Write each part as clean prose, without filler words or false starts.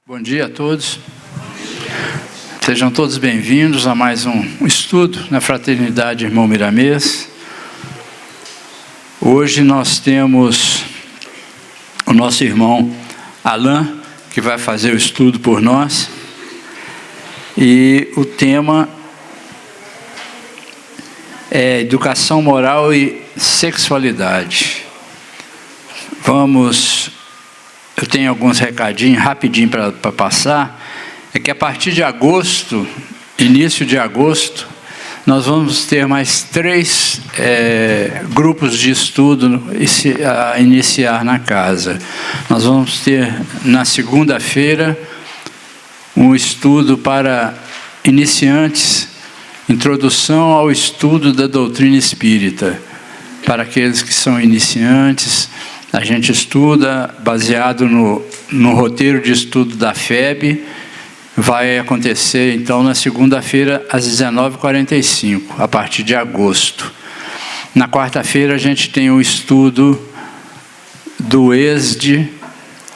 Bom dia a todos. Sejam todos bem-vindos a mais um estudo na Fraternidade Irmão Miramês. Hoje nós temos o nosso irmão Alain, que vai fazer o estudo por nós. E o tema é educação moral e sexualidade. Eu tenho alguns recadinhos rapidinho para passar. É que a partir de agosto, início de agosto, nós vamos ter mais 3 grupos de estudo a iniciar na casa. Nós vamos ter na segunda-feira um estudo para iniciantes, introdução ao estudo da doutrina espírita. Para aqueles que são iniciantes, a gente estuda baseado no roteiro de estudo da FEB. Vai acontecer, então, na segunda-feira, às 19h45, a partir de agosto. Na quarta-feira, a gente tem o estudo do ESD,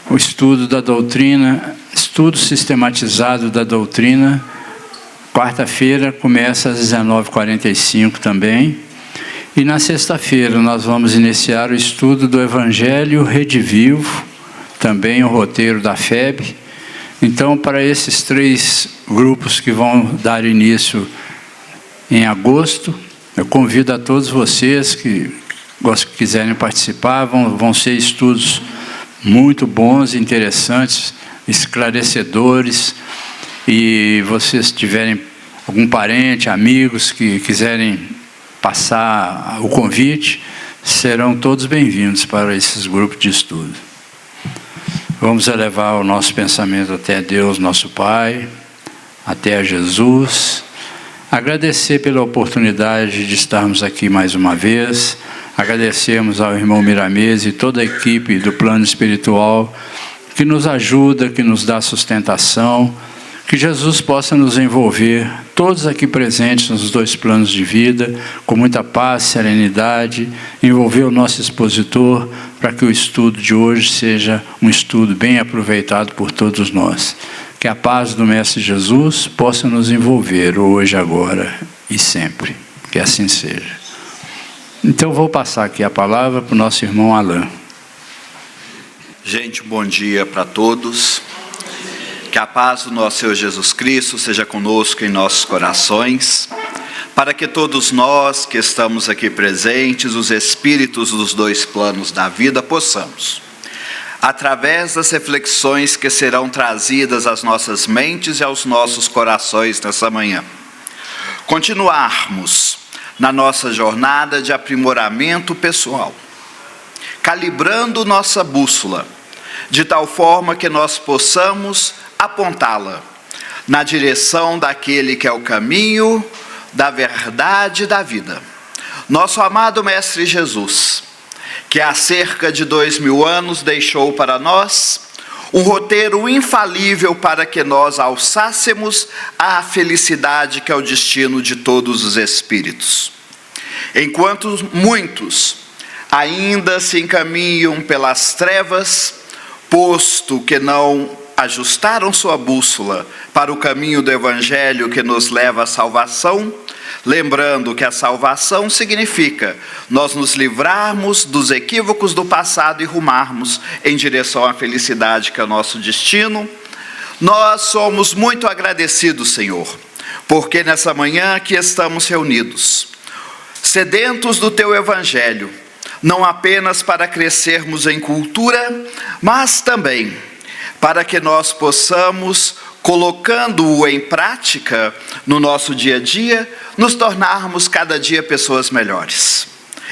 o estudo da doutrina, estudo sistematizado da doutrina. Quarta-feira começa às 19h45 também. E na sexta-feira nós vamos iniciar o estudo do Evangelho Redivivo, também o roteiro da FEB. Então, para esses 3 grupos que vão dar início em agosto, eu convido a todos vocês que quiserem participar. Vão ser estudos muito bons, interessantes, esclarecedores. E vocês tiverem algum parente, amigos que quiserem passar o convite, serão todos bem-vindos para esses grupos de estudo. Vamos elevar o nosso pensamento até Deus, nosso Pai, até a Jesus. Agradecer pela oportunidade de estarmos aqui mais uma vez. Agradecemos ao irmão Miramês e toda a equipe do plano espiritual que nos ajuda, que nos dá sustentação. Que Jesus possa nos envolver, todos aqui presentes nos 2 planos de vida, com muita paz, serenidade, envolver o nosso expositor, para que o estudo de hoje seja um estudo bem aproveitado por todos nós. Que a paz do Mestre Jesus possa nos envolver hoje, agora e sempre. Que assim seja. Então vou passar aqui a palavra para o nosso irmão Alain. Gente, bom dia para todos. Que a paz do nosso Senhor Jesus Cristo seja conosco em nossos corações, para que todos nós que estamos aqui presentes, os espíritos dos 2 planos da vida, possamos, através das reflexões que serão trazidas às nossas mentes e aos nossos corações nessa manhã, continuarmos na nossa jornada de aprimoramento pessoal, calibrando nossa bússola, de tal forma que nós possamos apontá-la na direção daquele que é o caminho, da verdade e da vida. Nosso amado Mestre Jesus, que há cerca de 2000 anos deixou para nós um roteiro infalível para que nós alçássemos a felicidade que é o destino de todos os espíritos. Enquanto muitos ainda se encaminham pelas trevas, posto que não ajustaram sua bússola para o caminho do Evangelho que nos leva à salvação, lembrando que a salvação significa nós nos livrarmos dos equívocos do passado e rumarmos em direção à felicidade que é o nosso destino. Nós somos muito agradecidos, Senhor, porque nessa manhã aqui estamos reunidos, sedentos do Teu Evangelho, não apenas para crescermos em cultura, mas também para que nós possamos, colocando-o em prática no nosso dia a dia, nos tornarmos cada dia pessoas melhores.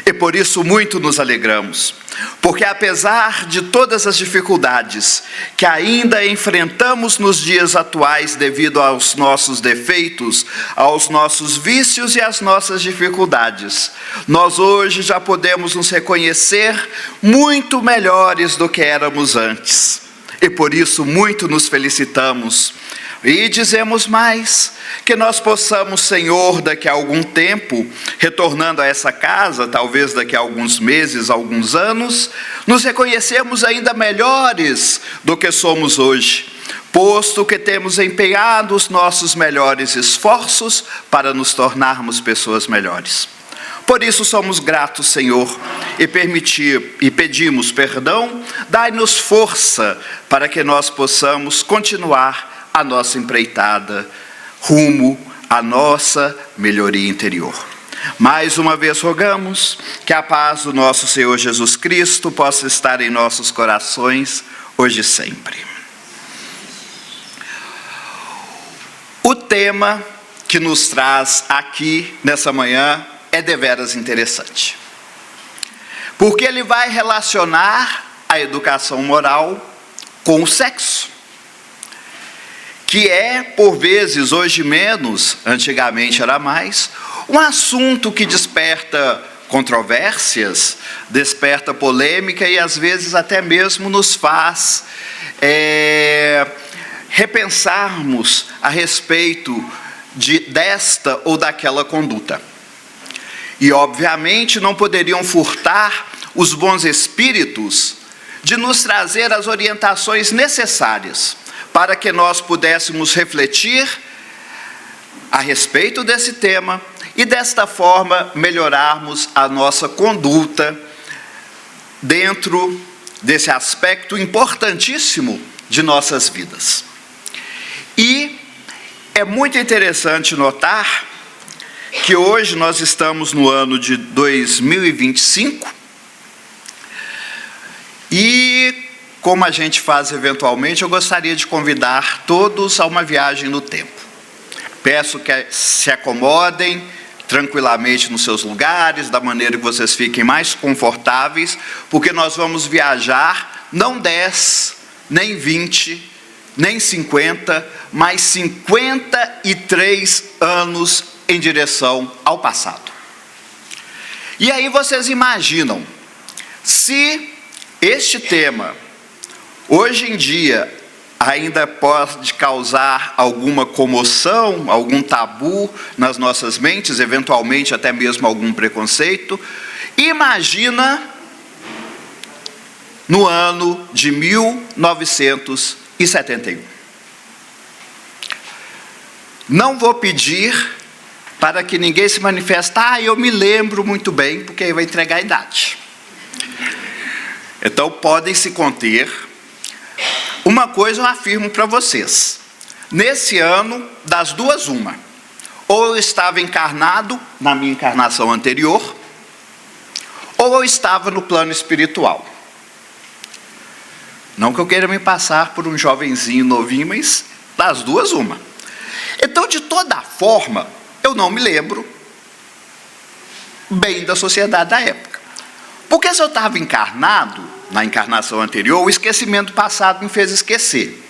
E por isso muito nos alegramos, porque apesar de todas as dificuldades que ainda enfrentamos nos dias atuais devido aos nossos defeitos, aos nossos vícios e às nossas dificuldades, nós hoje já podemos nos reconhecer muito melhores do que éramos antes. E por isso muito nos felicitamos e dizemos mais, que nós possamos, Senhor, daqui a algum tempo, retornando a essa casa, talvez daqui a alguns meses, alguns anos, nos reconhecermos ainda melhores do que somos hoje, posto que temos empenhado os nossos melhores esforços para nos tornarmos pessoas melhores. Por isso somos gratos, Senhor, e pedimos perdão, dai-nos força para que nós possamos continuar a nossa empreitada rumo à nossa melhoria interior. Mais uma vez rogamos que a paz do nosso Senhor Jesus Cristo possa estar em nossos corações, hoje e sempre. O tema que nos traz aqui nessa manhã é deveras interessante, porque ele vai relacionar a educação moral com o sexo, que é, por vezes, hoje menos, antigamente era mais, um assunto que desperta controvérsias, desperta polêmica e às vezes até mesmo nos faz repensarmos a respeito desta ou daquela conduta. E, obviamente, não poderiam furtar os bons espíritos de nos trazer as orientações necessárias para que nós pudéssemos refletir a respeito desse tema e, desta forma, melhorarmos a nossa conduta dentro desse aspecto importantíssimo de nossas vidas. E é muito interessante notar que hoje nós estamos no ano de 2025 e, como a gente faz eventualmente, eu gostaria de convidar todos a uma viagem no tempo. Peço que se acomodem tranquilamente nos seus lugares, da maneira que vocês fiquem mais confortáveis, porque nós vamos viajar não 10, nem 20, nem 50, mas 53 anos em direção ao passado. E aí vocês imaginam, se este tema, hoje em dia, ainda pode causar alguma comoção, algum tabu nas nossas mentes, eventualmente até mesmo algum preconceito, imagina no ano de 1971. Não vou pedir para que ninguém se manifeste, eu me lembro muito bem, porque aí vai entregar a idade. Então, podem se conter. Uma coisa eu afirmo para vocês, nesse ano, das duas uma, ou eu estava encarnado na minha encarnação anterior, ou eu estava no plano espiritual. Não que eu queira me passar por um jovenzinho novinho, mas das duas uma. Então, de toda forma, eu não me lembro bem da sociedade da época. Porque se eu estava encarnado, na encarnação anterior, o esquecimento passado me fez esquecer.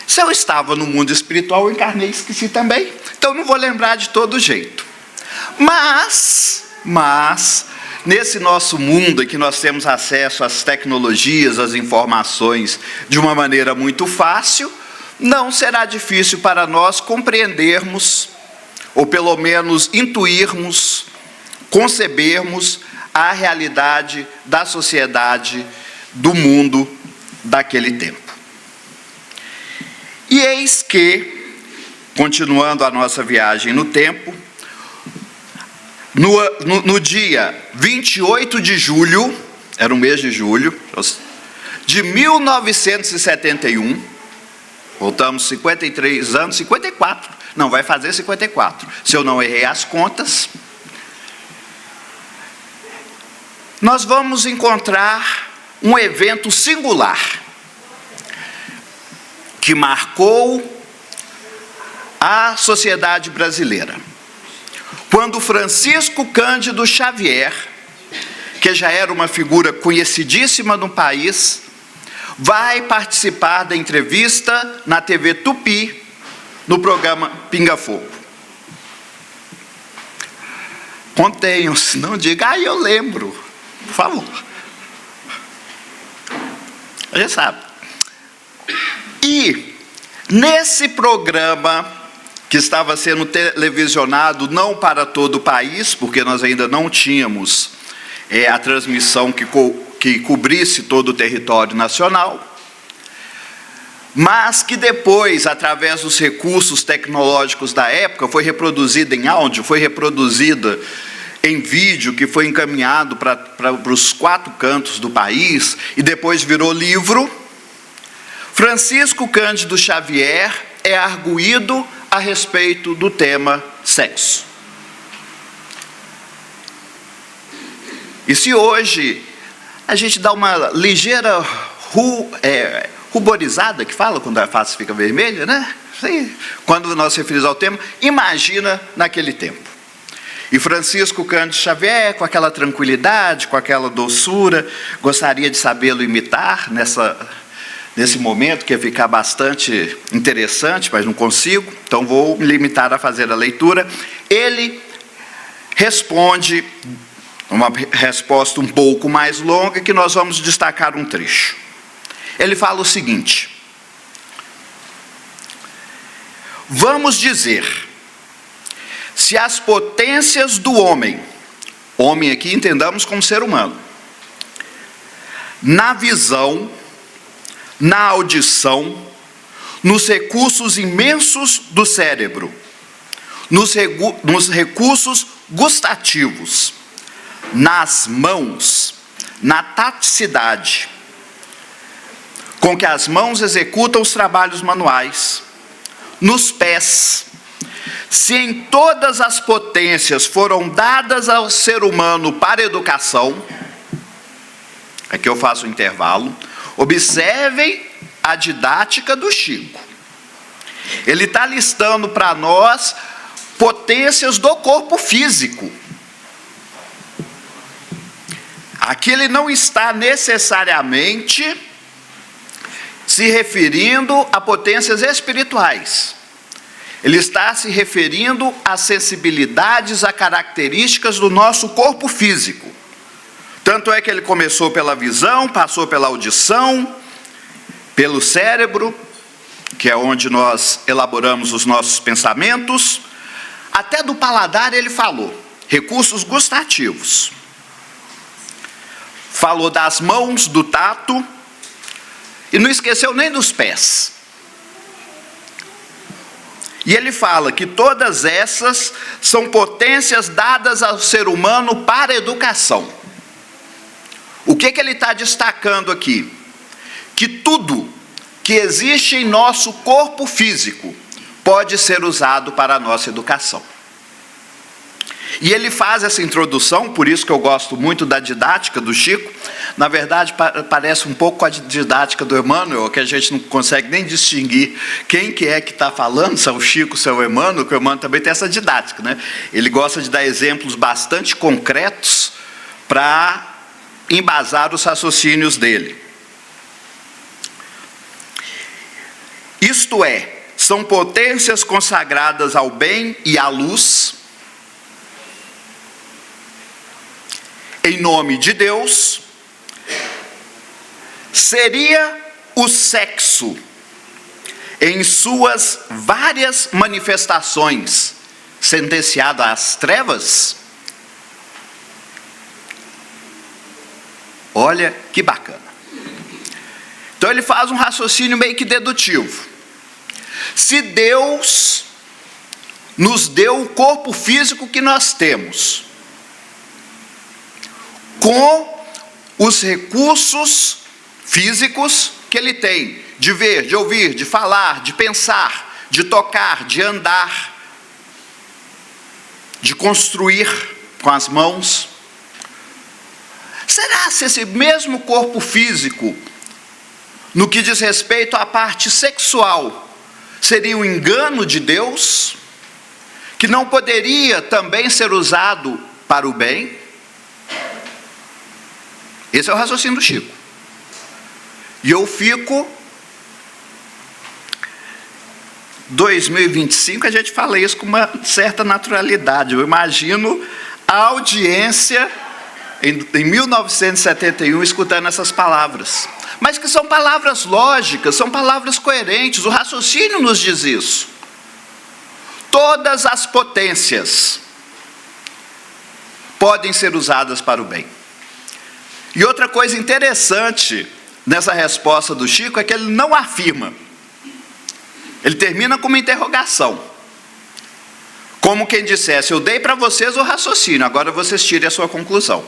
Se eu estava no mundo espiritual, eu encarnei e esqueci também. Então, não vou lembrar de todo jeito. Mas, nesse nosso mundo em que nós temos acesso às tecnologias, às informações, de uma maneira muito fácil, não será difícil para nós compreendermos, ou pelo menos intuirmos, concebermos a realidade da sociedade, do mundo daquele tempo. E eis que, continuando a nossa viagem no tempo, no dia 28 de julho, era o mês de julho, de 1971, voltamos 53 anos, 54, não, vai fazer 54, se eu não errei as contas, nós vamos encontrar um evento singular, que marcou a sociedade brasileira. Quando Francisco Cândido Xavier, que já era uma figura conhecidíssima no país, vai participar da entrevista na TV Tupi, no programa Pinga Fogo. Contenham-se, não diga, eu lembro, por favor. A gente sabe. E, nesse programa, que estava sendo televisionado não para todo o país, porque nós ainda não tínhamos a transmissão que cobrisse todo o território nacional, mas que depois, através dos recursos tecnológicos da época, foi reproduzida em áudio, foi reproduzida em vídeo, que foi encaminhado para os 4 cantos do país, e depois virou livro. Francisco Cândido Xavier é arguido a respeito do tema sexo. E se hoje a gente dá uma ligeira ruborizada, que fala quando a face fica vermelha, né? Quando nós referimos ao tema, imagina naquele tempo. E Francisco Cândido Xavier, com aquela tranquilidade, com aquela doçura, gostaria de sabê-lo imitar nesse momento, que ia ficar bastante interessante, mas não consigo, então vou me limitar a fazer a leitura. Ele responde uma resposta um pouco mais longa, que nós vamos destacar um trecho. Ele fala o seguinte: vamos dizer, se as potências do homem aqui entendamos como ser humano, na visão, na audição, nos recursos imensos do cérebro, nos recursos gustativos, nas mãos, na taticidade, com que as mãos executam os trabalhos manuais, nos pés, se em todas as potências foram dadas ao ser humano para educação, aqui eu faço um intervalo, observem a didática do Chico. Ele está listando para nós potências do corpo físico. Aqui ele não está necessariamente se referindo a potências espirituais. Ele está se referindo às sensibilidades, a características do nosso corpo físico. Tanto é que ele começou pela visão, passou pela audição, pelo cérebro, que é onde nós elaboramos os nossos pensamentos, até do paladar ele falou, recursos gustativos. Falou das mãos, do tato, e não esqueceu nem dos pés. E ele fala que todas essas são potências dadas ao ser humano para a educação. O que ele está destacando aqui? Que tudo que existe em nosso corpo físico pode ser usado para a nossa educação. E ele faz essa introdução, por isso que eu gosto muito da didática do Chico. Na verdade, parece um pouco com a didática do Emmanuel, que a gente não consegue nem distinguir quem que é que está falando, se é o Chico, se é o Emmanuel, que o Emmanuel também tem essa didática, né? Ele gosta de dar exemplos bastante concretos para embasar os raciocínios dele. Isto é, são potências consagradas ao bem e à luz, em nome de Deus. Seria o sexo, em suas várias manifestações, sentenciado às trevas? Olha que bacana. Então ele faz um raciocínio meio que dedutivo. Se Deus nos deu o corpo físico que nós temos, com os recursos físicos que ele tem, de ver, de ouvir, de falar, de pensar, de tocar, de andar, de construir com as mãos, será se esse mesmo corpo físico, no que diz respeito à parte sexual, seria um engano de Deus, que não poderia também ser usado para o bem? Esse é o raciocínio do Chico. E eu fico, 2025, a gente fala isso com uma certa naturalidade. Eu imagino a audiência em 1971 escutando essas palavras. Mas que são palavras lógicas, são palavras coerentes, o raciocínio nos diz isso. Todas as potências podem ser usadas para o bem. E outra coisa interessante nessa resposta do Chico é que ele não afirma Ele termina com uma interrogação. Como quem dissesse, eu dei para vocês o raciocínio, agora vocês tirem a sua conclusão.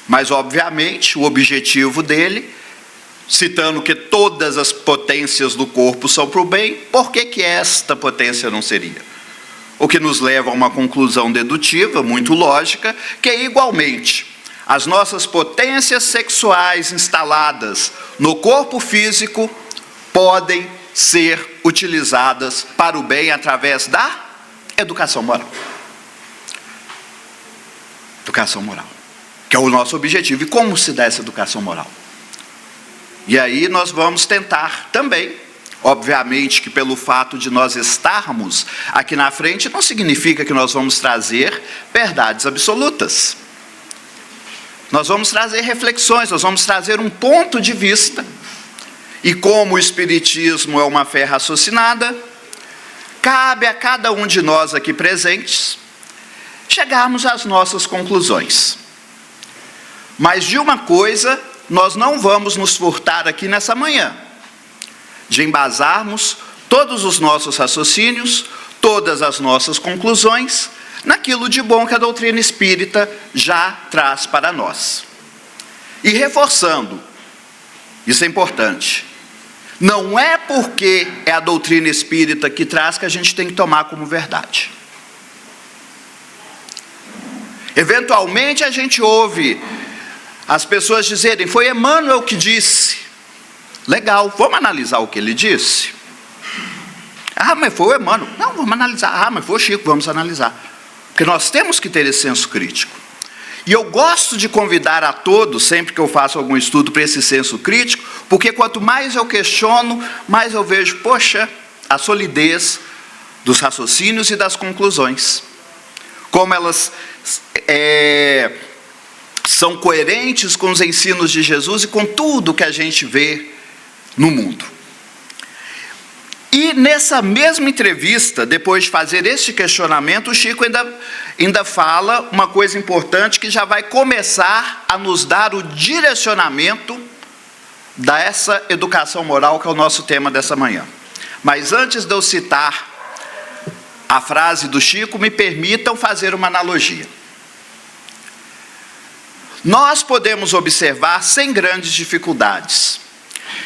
Mas, obviamente, o objetivo dele, citando que todas as potências do corpo são para o bem, por que esta potência não seria? O que nos leva a uma conclusão dedutiva, muito lógica, que é igualmente, as nossas potências sexuais instaladas no corpo físico podem ser utilizadas para o bem através da educação moral. Educação moral, que é o nosso objetivo. E como se dá essa educação moral? E aí nós vamos tentar também, obviamente que pelo fato de nós estarmos aqui na frente, não significa que nós vamos trazer verdades absolutas. Nós vamos trazer reflexões, nós vamos trazer um ponto de vista. E como o Espiritismo é uma fé raciocinada, cabe a cada um de nós aqui presentes chegarmos às nossas conclusões. Mas de uma coisa, nós não vamos nos furtar aqui nessa manhã, de embasarmos todos os nossos raciocínios, todas as nossas conclusões, naquilo de bom que a doutrina espírita já traz para nós. E reforçando, isso é importante, não é porque é a doutrina espírita que traz que a gente tem que tomar como verdade. Eventualmente a gente ouve as pessoas dizerem, foi Emmanuel que disse. Legal, vamos analisar o que ele disse? Ah, mas foi o Emmanuel. Não, vamos analisar. Ah, mas foi o Chico, vamos analisar. Porque nós temos que ter esse senso crítico. E eu gosto de convidar a todos, sempre que eu faço algum estudo para esse senso crítico, porque quanto mais eu questiono, mais eu vejo, poxa, a solidez dos raciocínios e das conclusões. Como elas são coerentes com os ensinos de Jesus e com tudo que a gente vê no mundo. E nessa mesma entrevista, depois de fazer este questionamento, o Chico ainda fala uma coisa importante que já vai começar a nos dar o direcionamento dessa educação moral que é o nosso tema dessa manhã. Mas antes de eu citar a frase do Chico, me permitam fazer uma analogia. Nós podemos observar sem grandes dificuldades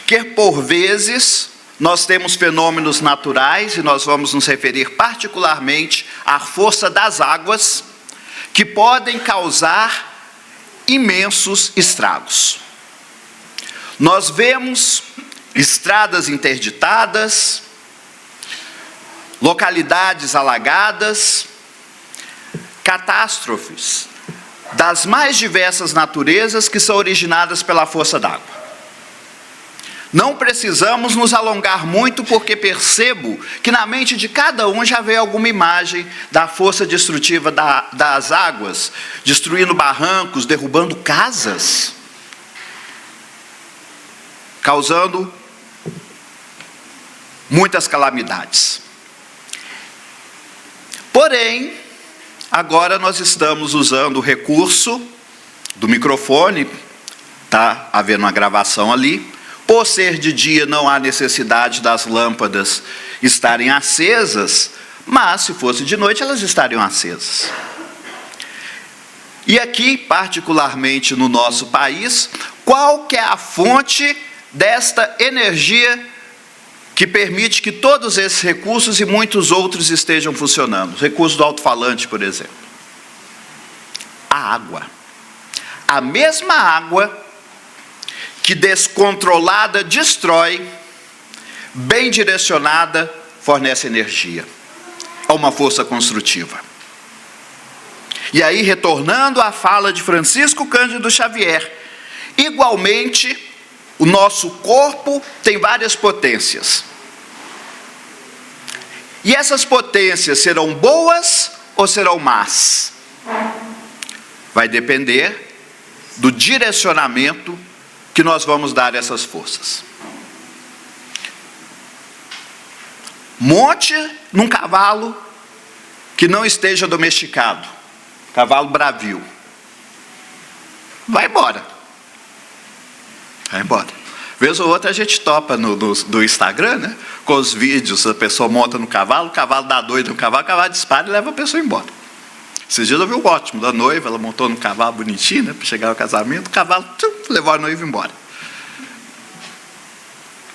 que por vezes nós temos fenômenos naturais, e nós vamos nos referir particularmente à força das águas, que podem causar imensos estragos. Nós vemos estradas interditadas, localidades alagadas, catástrofes das mais diversas naturezas que são originadas pela força d'água. Não precisamos nos alongar muito, porque percebo que na mente de cada um já veio alguma imagem da força destrutiva das águas, destruindo barrancos, derrubando casas, causando muitas calamidades. Porém, agora nós estamos usando o recurso do microfone, está havendo uma gravação ali. Por ser de dia, não há necessidade das lâmpadas estarem acesas, mas se fosse de noite, elas estariam acesas. E aqui, particularmente no nosso país, qual que é a fonte desta energia que permite que todos esses recursos e muitos outros estejam funcionando? Os recursos do alto-falante, por exemplo. A água. A mesma água que descontrolada destrói, bem direcionada fornece energia. É uma força construtiva. E aí, retornando à fala de Francisco Cândido Xavier, igualmente, o nosso corpo tem várias potências. E essas potências serão boas ou serão más? Vai depender do direcionamento que nós vamos dar a essas forças. Monte num cavalo que não esteja domesticado, cavalo bravio. Vai embora. Vai embora. Vez ou outra a gente topa no Instagram, né? Com os vídeos, a pessoa monta no cavalo, o cavalo dá doido no cavalo, o cavalo dispara e leva a pessoa embora. Esses dias eu vi o ótimo da noiva, ela montou no cavalo bonitinho, né? Para chegar ao casamento, o cavalo levou a noiva embora.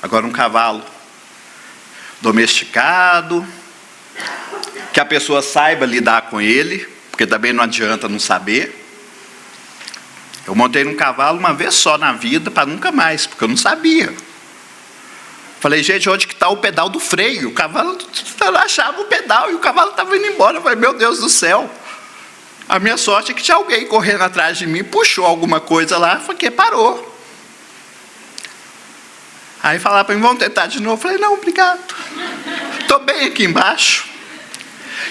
Agora um cavalo domesticado, que a pessoa saiba lidar com ele, porque também não adianta não saber. Eu montei num cavalo uma vez só na vida, para nunca mais, porque eu não sabia. Falei, gente, onde que está o pedal do freio? O cavalo não achava o pedal e o cavalo estava indo embora. Eu falei, meu Deus do céu. A minha sorte é que tinha alguém correndo atrás de mim, puxou alguma coisa lá, porque parou. Aí falaram para mim, vamos tentar de novo. Eu falei, não, obrigado. Estou bem aqui embaixo.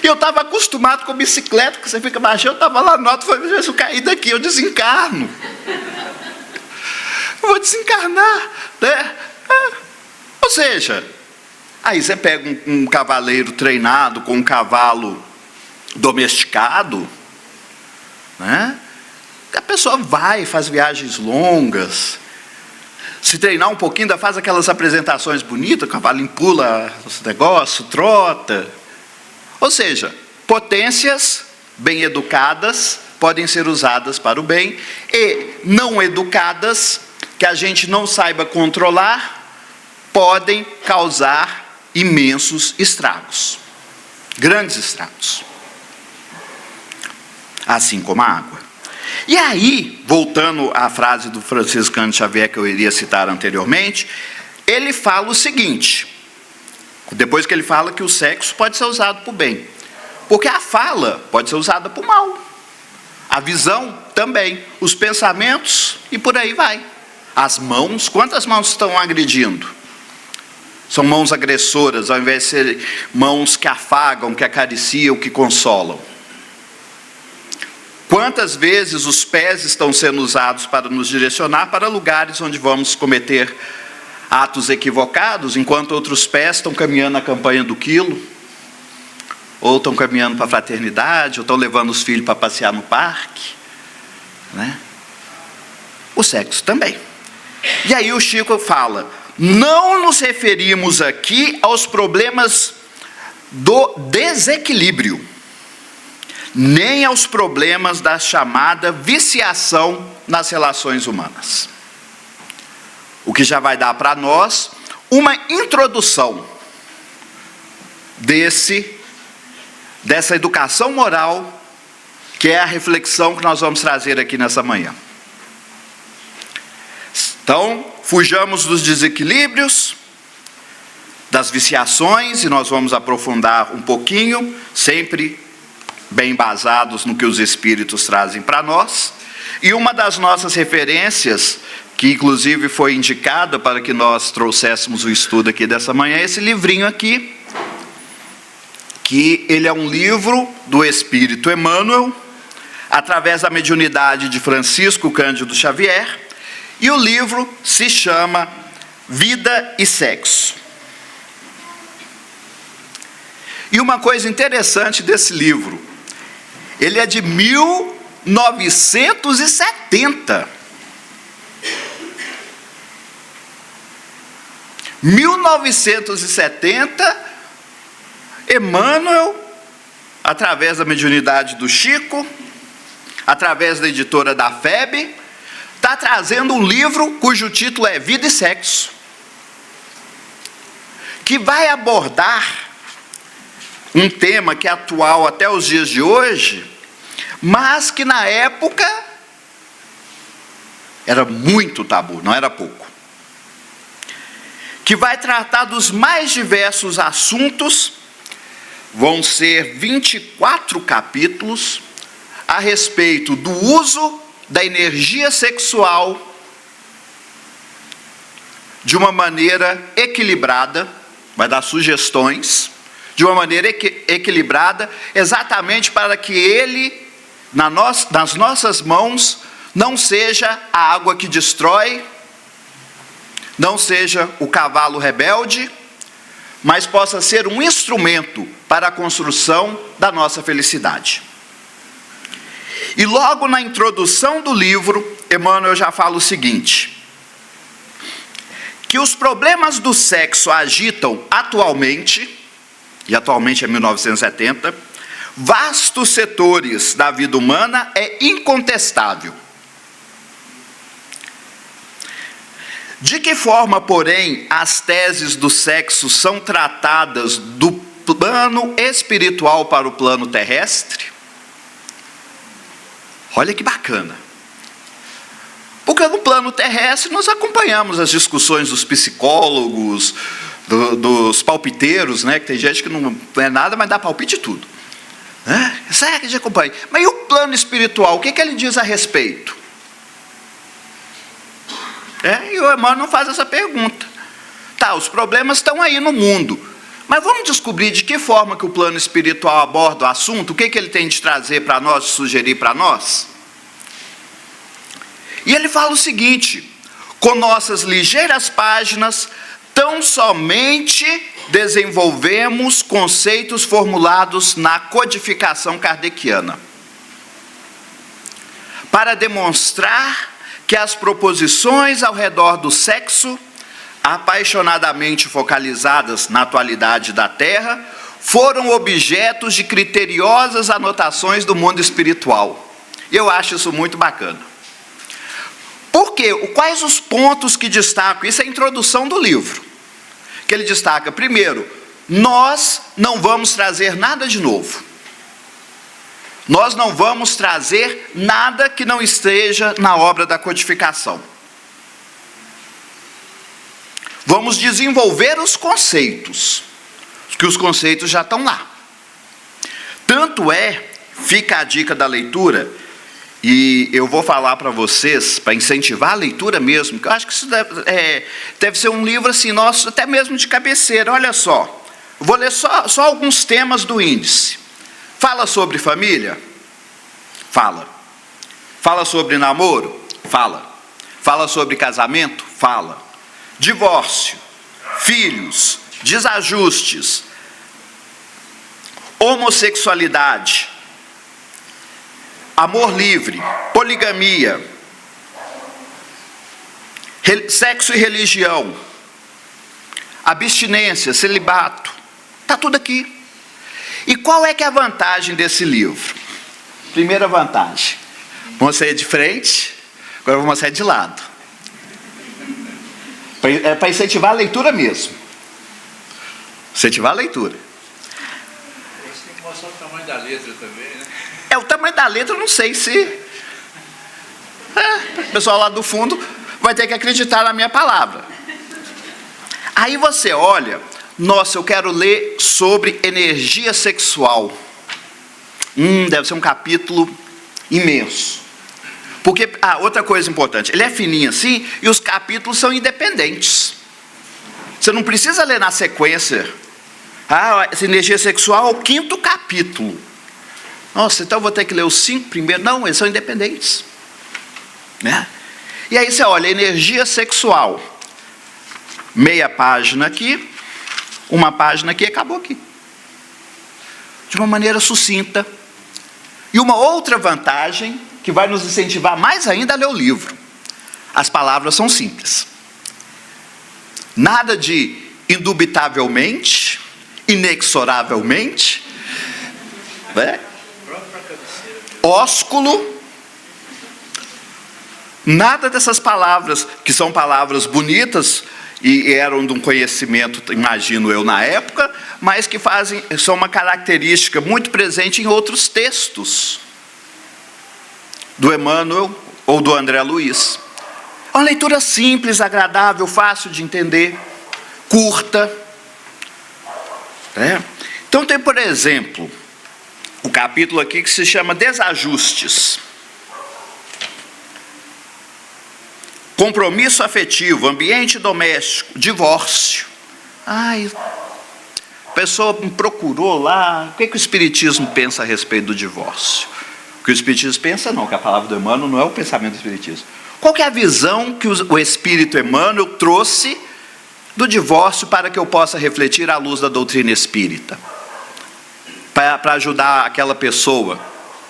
E eu estava acostumado com bicicleta, que você fica baixo. Eu estava lá no alto, falei, se eu cair daqui, eu desencarno. Eu vou desencarnar, né? Ou seja, aí você pega um cavaleiro treinado com um cavalo domesticado, né? A pessoa vai, faz viagens longas. Se treinar um pouquinho, ainda faz aquelas apresentações bonitas, o cavalinho pula os negócios, trota. Ou seja, potências bem educadas podem ser usadas para o bem, e não educadas, que a gente não saiba controlar, podem causar imensos estragos, grandes estragos, assim como a água. E aí, voltando à frase do Franciscano Xavier que eu iria citar anteriormente, ele fala o seguinte, depois que ele fala que o sexo pode ser usado para o bem, porque a fala pode ser usada para o mal, a visão também, os pensamentos e por aí vai. As mãos, quantas mãos estão agredindo? São mãos agressoras, ao invés de serem mãos que afagam, que acariciam, que consolam. Quantas vezes os pés estão sendo usados para nos direcionar para lugares onde vamos cometer atos equivocados, enquanto outros pés estão caminhando na campanha do quilo, ou estão caminhando para a fraternidade, ou estão levando os filhos para passear no parque, né? O sexo também. E aí o Chico fala, não nos referimos aqui aos problemas do desequilíbrio, nem aos problemas da chamada viciação nas relações humanas. O que já vai dar para nós uma introdução dessa educação moral, que é a reflexão que nós vamos trazer aqui nessa manhã. Então, fujamos dos desequilíbrios, das viciações, e nós vamos aprofundar um pouquinho, sempre bem embasados no que os Espíritos trazem para nós. E uma das nossas referências, que inclusive foi indicada para que nós trouxéssemos o estudo aqui dessa manhã, é esse livrinho aqui, que ele é um livro do Espírito Emmanuel, através da mediunidade de Francisco Cândido Xavier, e o livro se chama Vida e Sexo. E uma coisa interessante desse livro, ele é de 1970. 1970, Emmanuel, através da mediunidade do Chico, através da editora da FEB, está trazendo um livro cujo título é Vida e Sexo, que vai abordar um tema que é atual até os dias de hoje, mas que na época era muito tabu, não era pouco. Que vai tratar dos mais diversos assuntos, vão ser 24 capítulos, a respeito do uso da energia sexual de uma maneira equilibrada, vai dar sugestões, de uma maneira equilibrada, exatamente para que ele, nas nossas mãos, não seja a água que destrói, não seja o cavalo rebelde, mas possa ser um instrumento para a construção da nossa felicidade. E logo na introdução do livro, Emmanuel já fala o seguinte, que os problemas do sexo agitam atualmente, e atualmente é 1970, vastos setores da vida humana é incontestável. De que forma, porém, as teses do sexo são tratadas do plano espiritual para o plano terrestre? Olha que bacana. Porque no plano terrestre nós acompanhamos as discussões dos psicólogos, dos palpiteiros, né? Que tem gente que não é nada, mas dá palpite de tudo. Isso é que a gente acompanha. Mas e o plano espiritual? O que ele diz a respeito? E o Emmanuel faz essa pergunta. Tá, os problemas estão aí no mundo. Mas vamos descobrir de que forma que o plano espiritual aborda o assunto? O que ele tem de trazer para nós, de sugerir para nós? E ele fala o seguinte: com nossas ligeiras páginas, tão somente desenvolvemos conceitos formulados na codificação kardeciana, para demonstrar que as proposições ao redor do sexo, apaixonadamente focalizadas na atualidade da Terra, foram objetos de criteriosas anotações do mundo espiritual. E eu acho isso muito bacana. Por quê? Quais os pontos que destacam? Isso é a introdução do livro. Que ele destaca, primeiro, nós não vamos trazer nada de novo. Nós não vamos trazer nada que não esteja na obra da codificação. Vamos desenvolver os conceitos, que os conceitos já estão lá. Tanto fica a dica da leitura, e eu vou falar para vocês, para incentivar a leitura mesmo, que eu acho que isso deve ser um livro assim, nosso, até mesmo de cabeceira. Olha só, eu vou ler só alguns temas do índice. Fala sobre família? Fala. Fala sobre namoro? Fala. Fala sobre casamento? Fala. Divórcio, filhos, desajustes, homossexualidade, amor livre, poligamia, sexo e religião, abstinência, celibato, está tudo aqui. E qual é que é a vantagem desse livro? Primeira vantagem, vamos sair de frente, agora vamos sair de lado. É para incentivar a leitura mesmo. Incentivar a leitura. Você tem que mostrar o tamanho da letra também, né? O tamanho da letra eu não sei se... o pessoal lá do fundo vai ter que acreditar na minha palavra. Aí você olha, nossa, eu quero ler sobre energia sexual. Deve ser um capítulo imenso. Porque, outra coisa importante, ele é fininho assim, e os capítulos são independentes. Você não precisa ler na sequência. Essa energia sexual é o 5º capítulo. Nossa, então eu vou ter que ler os 5 primeiros. Não, eles são independentes. Né? E aí você olha, energia sexual. Meia página aqui, uma página aqui, acabou aqui. De uma maneira sucinta. E uma outra vantagem, que vai nos incentivar mais ainda a ler o livro. As palavras são simples. Nada de indubitavelmente, inexoravelmente, né? Ósculo. Nada dessas palavras, que são palavras bonitas, e eram de um conhecimento, imagino eu, na época, mas que são uma característica muito presente em outros textos do Emmanuel ou do André Luiz. Uma leitura simples, agradável, fácil de entender, curta. Então tem, por exemplo, o capítulo aqui que se chama Desajustes. Compromisso afetivo, ambiente doméstico, divórcio. A pessoa me procurou lá, o que o Espiritismo pensa a respeito do divórcio? O que o Espiritismo pensa não, que a palavra do Emmanuel não é o pensamento do Espiritismo. Qual que é a visão que o Espírito Emmanuel trouxe do divórcio para que eu possa refletir à luz da doutrina espírita? Para ajudar aquela pessoa,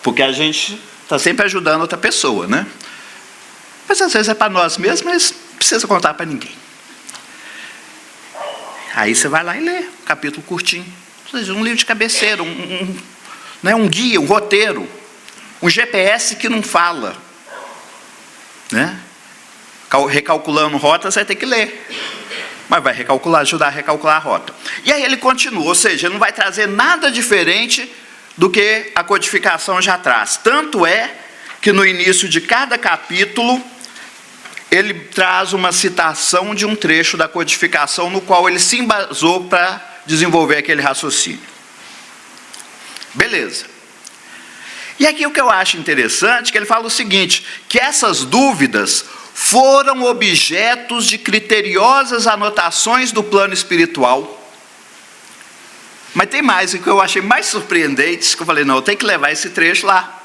porque a gente está sempre ajudando outra pessoa, né? Mas às vezes é para nós mesmos, mas não precisa contar para ninguém. Aí você vai lá e lê, um capítulo curtinho. Ou seja, um livro de cabeceira, um guia, um roteiro, um GPS que não fala. Né? Recalculando rota, você vai ter que ler. Mas vai ajudar a recalcular a rota. E aí ele continua, ou seja, ele não vai trazer nada diferente do que a codificação já traz. Tanto é que no início de cada capítulo, ele traz uma citação de um trecho da codificação no qual ele se embasou para desenvolver aquele raciocínio. Beleza. E aqui o que eu acho interessante é que ele fala o seguinte, que essas dúvidas foram objetos de criteriosas anotações do plano espiritual. Mas tem mais, o que eu achei mais surpreendente, que eu falei, não, eu tenho que levar esse trecho lá.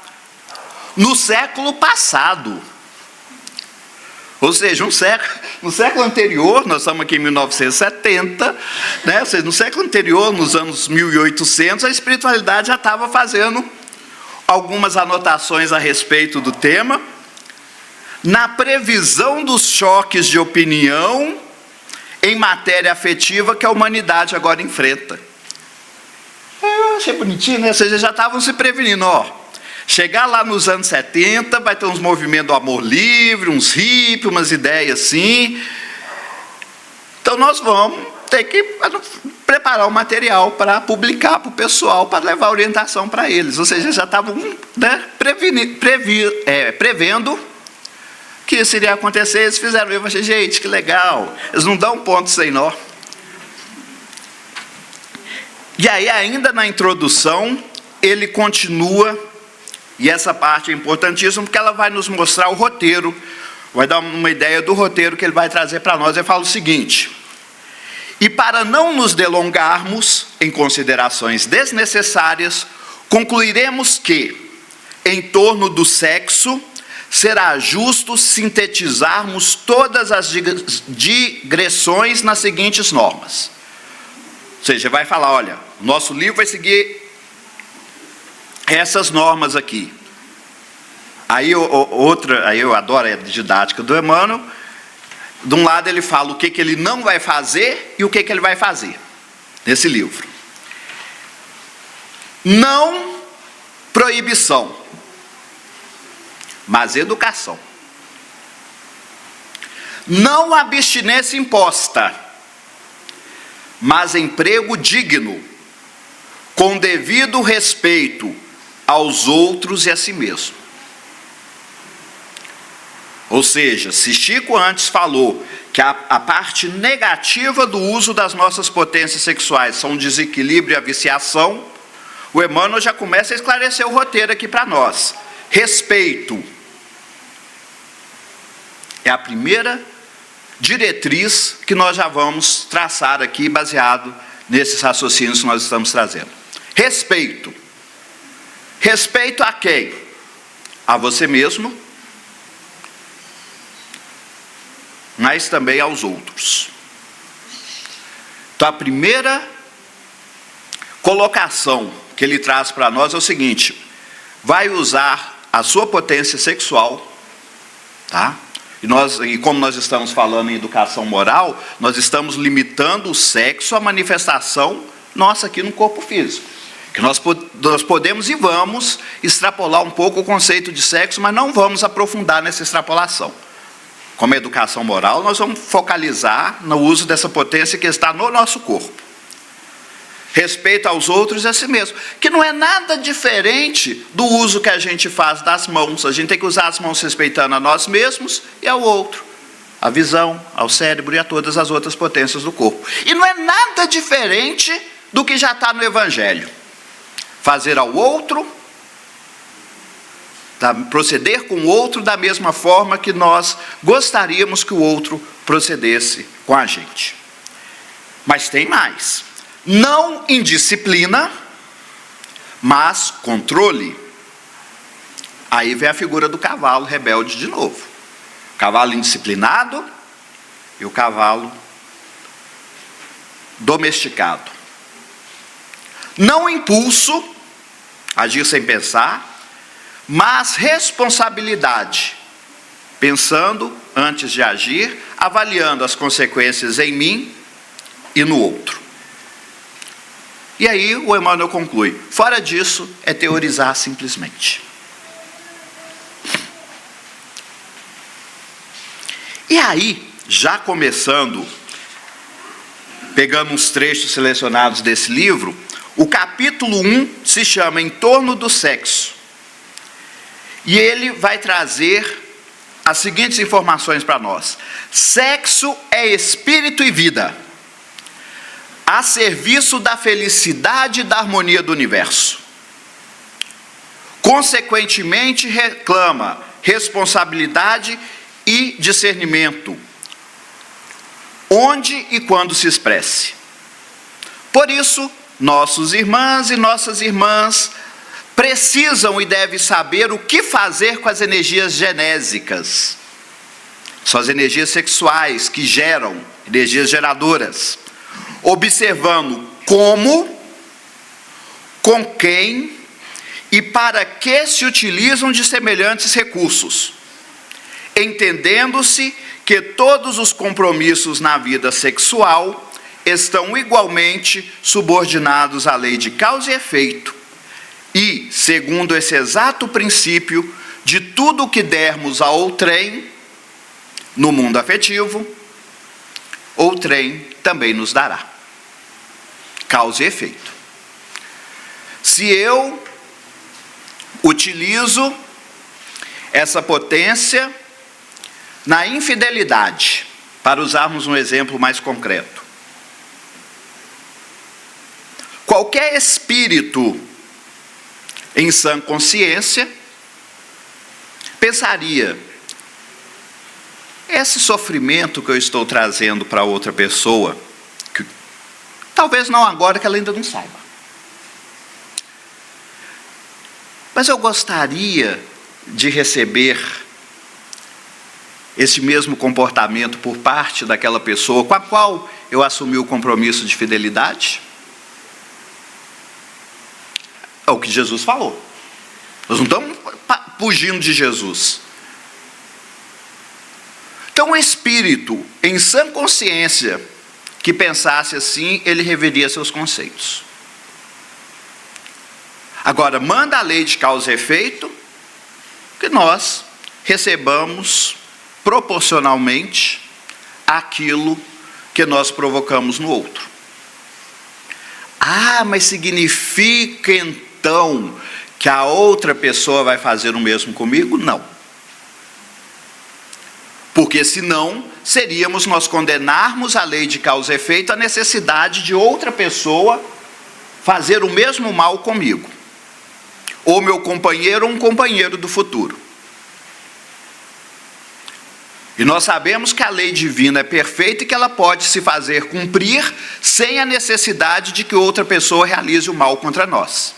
No século passado. Ou seja, no século anterior, nós estamos aqui em 1970, né? Ou seja, no século anterior, nos anos 1800, a espiritualidade já estava fazendo algumas anotações a respeito do tema, na previsão dos choques de opinião em matéria afetiva que a humanidade agora enfrenta. Eu achei bonitinho, né? Ou seja, já estavam se prevenindo, chegar lá nos anos 70, vai ter uns movimentos do amor livre, uns hippies, umas ideias assim. Então nós vamos ter que preparar o material para publicar para o pessoal, para levar orientação para eles. Ou seja, já estavam, né, prevendo que isso iria acontecer. Eles fizeram, eu achei, gente, que legal. Eles não dão ponto sem nó. E aí, ainda na introdução, ele continua, e essa parte é importantíssima, porque ela vai nos mostrar o roteiro, vai dar uma ideia do roteiro que ele vai trazer para nós. Ele fala o seguinte: e para não nos delongarmos em considerações desnecessárias, concluiremos que, em torno do sexo, será justo sintetizarmos todas as digressões nas seguintes normas. Ou seja, vai falar, olha, o nosso livro vai seguir essas normas aqui. Aí eu adoro a didática do Emmanuel. De um lado ele fala o que ele não vai fazer e o que ele vai fazer, nesse livro. Não proibição, mas educação. Não abstinência imposta, mas emprego digno, com devido respeito aos outros e a si mesmo. Ou seja, se Chico antes falou que a parte negativa do uso das nossas potências sexuais são o desequilíbrio e a viciação, o Emmanuel já começa a esclarecer o roteiro aqui para nós. Respeito é a primeira diretriz que nós já vamos traçar aqui, baseado nesses raciocínios que nós estamos trazendo. Respeito. Respeito a quem? A você mesmo, mas também aos outros. Então, a primeira colocação que ele traz para nós é o seguinte: vai usar a sua potência sexual, tá? E como nós estamos falando em educação moral, nós estamos limitando o sexo à manifestação nossa aqui no corpo físico. Que nós podemos e vamos extrapolar um pouco o conceito de sexo, mas não vamos aprofundar nessa extrapolação. Como educação moral, nós vamos focalizar no uso dessa potência que está no nosso corpo. Respeito aos outros e a si mesmo, que não é nada diferente do uso que a gente faz das mãos. A gente tem que usar as mãos respeitando a nós mesmos e ao outro, a visão, ao cérebro e a todas as outras potências do corpo. E não é nada diferente do que já está no Evangelho. Fazer ao outro, proceder com o outro da mesma forma que nós gostaríamos que o outro procedesse com a gente. Mas tem mais. Não indisciplina, mas controle. Aí vem a figura do cavalo rebelde de novo. O cavalo indisciplinado e o cavalo domesticado. Não impulso, agir sem pensar, mas responsabilidade, pensando antes de agir, avaliando as consequências em mim e no outro. E aí o Emmanuel conclui: fora disso é teorizar simplesmente. E aí, já começando, pegando uns trechos selecionados desse livro, o capítulo 1 se chama Em Torno do Sexo. E ele vai trazer as seguintes informações para nós: sexo é espírito e vida, a serviço da felicidade e da harmonia do universo. Consequentemente, reclama responsabilidade e discernimento, onde e quando se expresse. Por isso, nossos irmãos e nossas irmãs precisam e devem saber o que fazer com as energias genésicas. São as energias sexuais que geram, energias geradoras, observando como, com quem e para que se utilizam de semelhantes recursos, entendendo-se que todos os compromissos na vida sexual estão igualmente subordinados à lei de causa e efeito, e, segundo esse exato princípio, de tudo o que dermos a outrem, no mundo afetivo, outrem também nos dará. Causa e efeito. Se eu utilizo essa potência na infidelidade, para usarmos um exemplo mais concreto, qualquer espírito em sã consciência pensaria: esse sofrimento que eu estou trazendo para outra pessoa, que, talvez não agora, que ela ainda não saiba, mas eu gostaria de receber esse mesmo comportamento por parte daquela pessoa com a qual eu assumi o compromisso de fidelidade. É o que Jesus falou. Nós não estamos fugindo de Jesus. Então, o espírito em sã consciência que pensasse assim, ele reveria seus conceitos. Agora, manda a lei de causa e efeito que nós recebamos proporcionalmente aquilo que nós provocamos no outro. Ah, mas significa então que a outra pessoa vai fazer o mesmo comigo? Não. Porque senão seríamos nós condenarmos a lei de causa e efeito à necessidade de outra pessoa fazer o mesmo mal comigo, ou meu companheiro ou um companheiro do futuro. E nós sabemos que a lei divina é perfeita e que ela pode se fazer cumprir sem a necessidade de que outra pessoa realize o mal contra nós.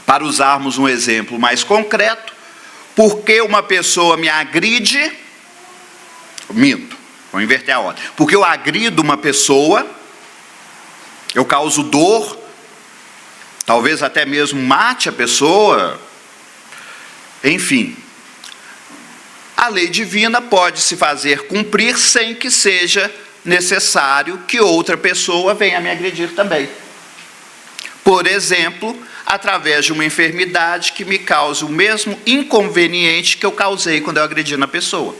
Para usarmos um exemplo mais concreto, porque uma pessoa me agride, minto, vou inverter a ordem. Porque eu agrido uma pessoa, eu causo dor, talvez até mesmo mate a pessoa, enfim. A lei divina pode se fazer cumprir sem que seja necessário que outra pessoa venha me agredir também. Por exemplo, através de uma enfermidade que me cause o mesmo inconveniente que eu causei quando eu agredi na pessoa.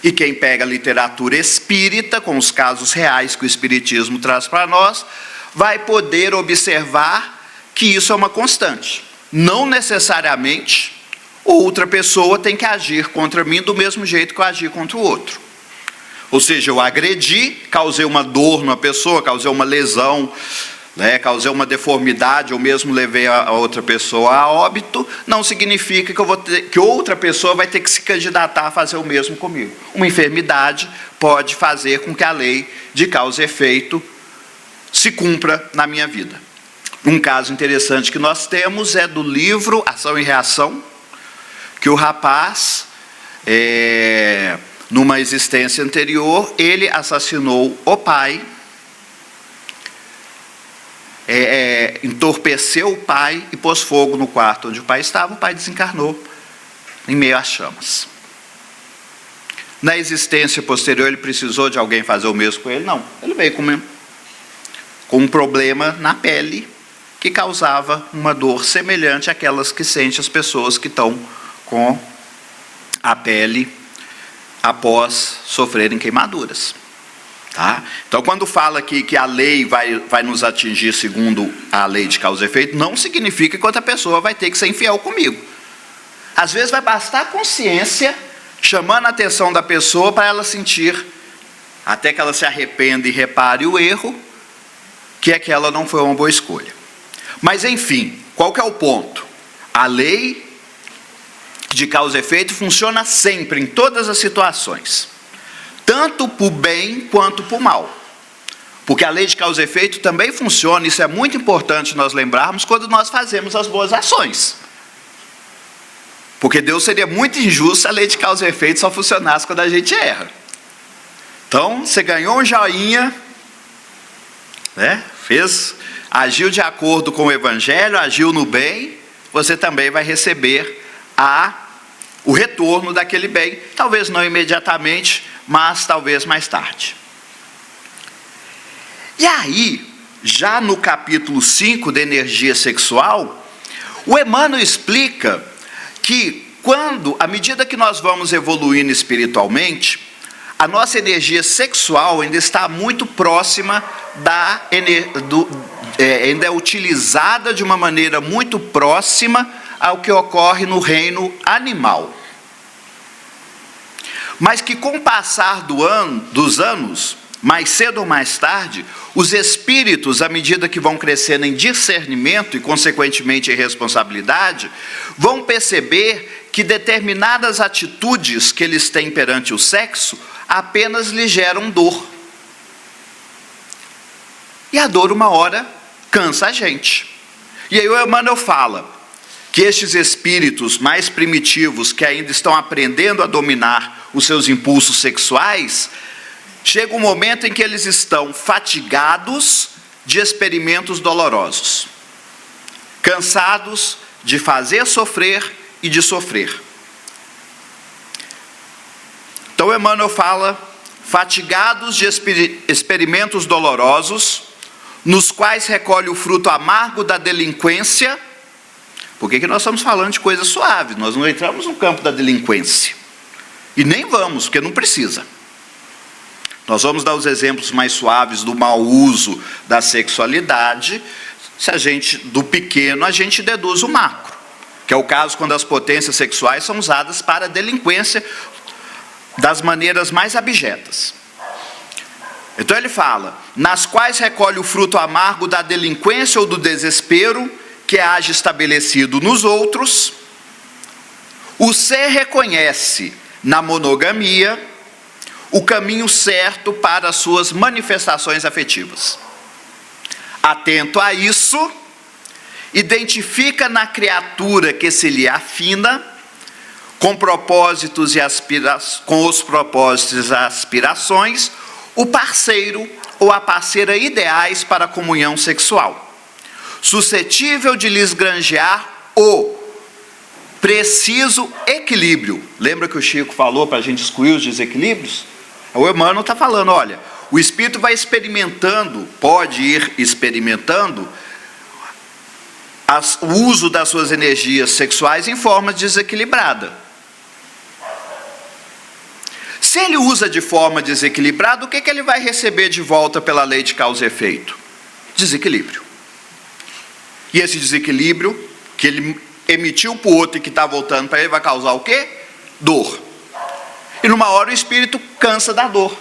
E quem pega a literatura espírita, com os casos reais que o espiritismo traz para nós, vai poder observar que isso é uma constante. Não necessariamente outra pessoa tem que agir contra mim do mesmo jeito que eu agi contra o outro. Ou seja, eu agredi, causei uma dor numa pessoa, causei uma lesão, causei uma deformidade, ou mesmo levei a outra pessoa a óbito, não significa que outra pessoa vai ter que se candidatar a fazer o mesmo comigo. Uma enfermidade pode fazer com que a lei de causa e efeito se cumpra na minha vida. Um caso interessante que nós temos é do livro Ação e Reação, que o rapaz, numa existência anterior, ele assassinou o pai, entorpeceu o pai e pôs fogo no quarto onde o pai estava. O pai desencarnou em meio às chamas. na existência posterior ele precisou de alguém fazer o mesmo com ele? Não, ele veio com um problema na pele que causava uma dor semelhante àquelas que sentem as pessoas que estão com a pele após sofrerem queimaduras. Tá? Então, quando fala aqui que a lei vai nos atingir segundo a lei de causa e efeito, não significa que outra pessoa vai ter que ser infiel comigo. Às vezes vai bastar a consciência chamando a atenção da pessoa para ela sentir, até que ela se arrependa e repare o erro, que aquela não foi uma boa escolha. Mas enfim, qual que é o ponto? A lei de causa e efeito funciona sempre, em todas as situações. Tanto para o bem quanto para o mal. Porque a lei de causa e efeito também funciona, isso é muito importante nós lembrarmos, quando nós fazemos as boas ações. Porque Deus seria muito injusto se a lei de causa e efeito só funcionasse quando a gente erra. Então, você ganhou um joinha, né? Agiu de acordo com o Evangelho, agiu no bem, você também vai receber o retorno daquele bem, talvez não imediatamente, mas talvez mais tarde. E aí, já no capítulo 5 de energia sexual, o Emmanuel explica que à medida que nós vamos evoluindo espiritualmente, a nossa energia sexual ainda está muito próxima ainda é utilizada de uma maneira muito próxima ao que ocorre no reino animal. Mas que com o passar dos anos, mais cedo ou mais tarde, os espíritos, à medida que vão crescendo em discernimento e, consequentemente, em responsabilidade, vão perceber que determinadas atitudes que eles têm perante o sexo apenas lhe geram dor. E a dor, uma hora, cansa a gente. E aí o Emmanuel fala que estes espíritos mais primitivos, que ainda estão aprendendo a dominar os seus impulsos sexuais, chega um momento em que eles estão fatigados de experimentos dolorosos, cansados de fazer sofrer e de sofrer. Então Emmanuel fala, fatigados de experimentos dolorosos, nos quais recolhe o fruto amargo da delinquência. Por que nós estamos falando de coisas suaves? Nós não entramos no campo da delinquência. E nem vamos, porque não precisa. Nós vamos dar os exemplos mais suaves do mau uso da sexualidade. Do pequeno, a gente deduz o macro, que é o caso quando as potências sexuais são usadas para a delinquência das maneiras mais abjetas. Então ele fala, nas quais recolhe o fruto amargo da delinquência ou do desespero que haja estabelecido nos outros, o ser reconhece na monogamia o caminho certo para as suas manifestações afetivas. Atento a isso, identifica na criatura que se lhe afina, com os propósitos e aspirações, o parceiro ou a parceira ideais para a comunhão sexual, suscetível de lhes granjear o preciso equilíbrio. Lembra que o Chico falou para a gente excluir os desequilíbrios? O Emmanuel está falando, olha, o espírito vai experimentando, pode ir experimentando o uso das suas energias sexuais em forma desequilibrada. Se ele usa de forma desequilibrada, o que ele vai receber de volta pela lei de causa e efeito? Desequilíbrio. E esse desequilíbrio que ele emitiu para o outro e que está voltando para ele vai causar o quê? Dor. E numa hora o espírito cansa da dor.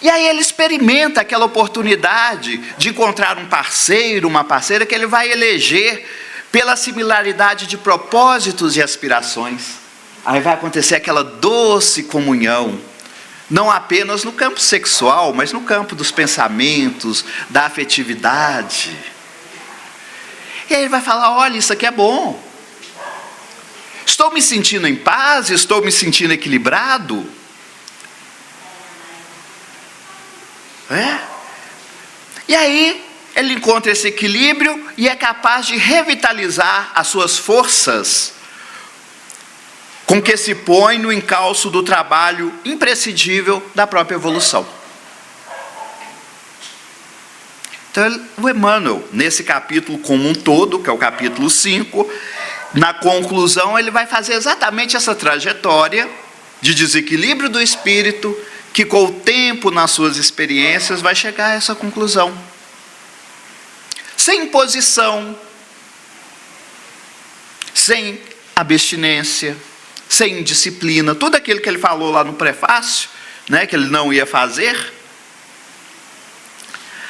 E aí ele experimenta aquela oportunidade de encontrar um parceiro, uma parceira que ele vai eleger pela similaridade de propósitos e aspirações. Aí vai acontecer aquela doce comunhão, não apenas no campo sexual, mas no campo dos pensamentos, da afetividade. E aí ele vai falar, olha, isso aqui é bom. Estou me sentindo em paz, estou me sentindo equilibrado. E aí ele encontra esse equilíbrio e é capaz de revitalizar as suas forças com que se põe no encalço do trabalho imprescindível da própria evolução. Então, o Emmanuel, nesse capítulo como um todo, que é o capítulo 5, na conclusão, ele vai fazer exatamente essa trajetória de desequilíbrio do espírito, que com o tempo, nas suas experiências, vai chegar a essa conclusão. Sem imposição, sem abstinência, sem disciplina, tudo aquilo que ele falou lá no prefácio, né, que ele não ia fazer,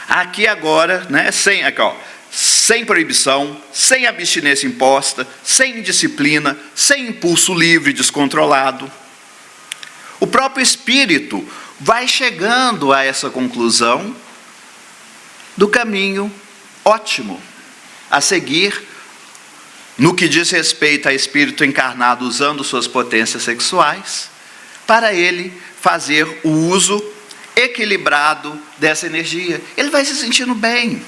aqui agora, né, sem proibição, sem abstinência imposta, sem disciplina, sem impulso livre descontrolado. O próprio espírito vai chegando a essa conclusão do caminho ótimo a seguir no que diz respeito a espírito encarnado usando suas potências sexuais, para ele fazer o uso equilibrado dessa energia. Ele vai se sentindo bem, ele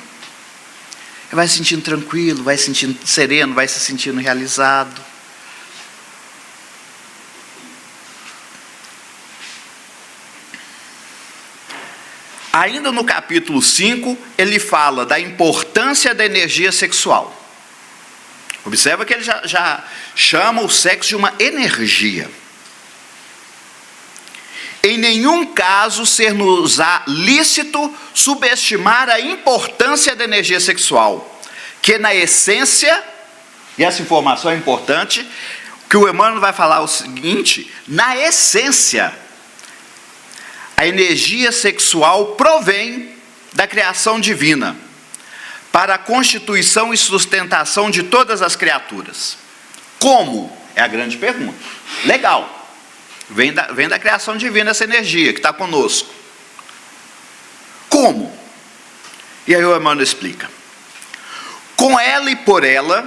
vai se sentindo tranquilo, vai se sentindo sereno, vai se sentindo realizado. Ainda no capítulo 5, ele fala da importância da energia sexual. Observa que ele já chama o sexo de uma energia. Em nenhum caso ser-nos-á lícito subestimar a importância da energia sexual, que na essência, e essa informação é importante, que o Emmanuel vai falar o seguinte: na essência, a energia sexual provém da criação divina, para a constituição e sustentação de todas as criaturas. Como? É a grande pergunta. Legal. Vem da criação divina essa energia que está conosco. Como? E aí o Emmanuel explica. Com ela e por ela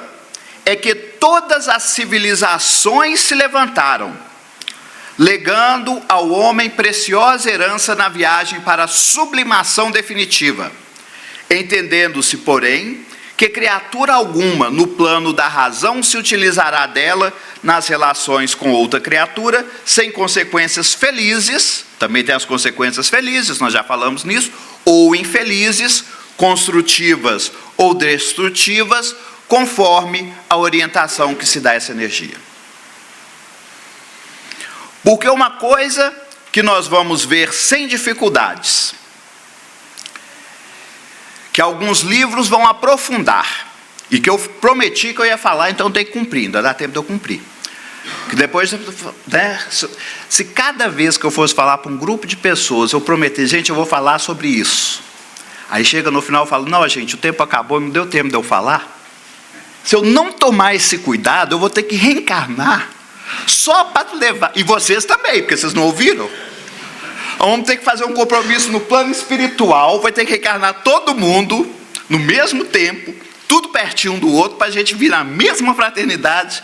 é que todas as civilizações se levantaram, legando ao homem preciosa herança na viagem para a sublimação definitiva, entendendo-se, porém, que criatura alguma no plano da razão se utilizará dela nas relações com outra criatura, sem consequências felizes, também tem as consequências felizes, nós já falamos nisso, ou infelizes, construtivas ou destrutivas, conforme a orientação que se dá a essa energia. Porque uma coisa que nós vamos ver sem dificuldades, que alguns livros vão aprofundar, e que eu prometi que eu ia falar, então tem que cumprir, ainda dá tempo de eu cumprir. Que depois, né, se cada vez que eu fosse falar para um grupo de pessoas, eu prometer, gente, eu vou falar sobre isso. Aí chega no final e falo, não, gente, o tempo acabou, não deu tempo de eu falar. Se eu não tomar esse cuidado, eu vou ter que reencarnar, só para levar, e vocês também, porque vocês não ouviram. Vamos ter que fazer um compromisso no plano espiritual, vai ter que reencarnar todo mundo, no mesmo tempo, tudo pertinho um do outro, para a gente vir na mesma fraternidade.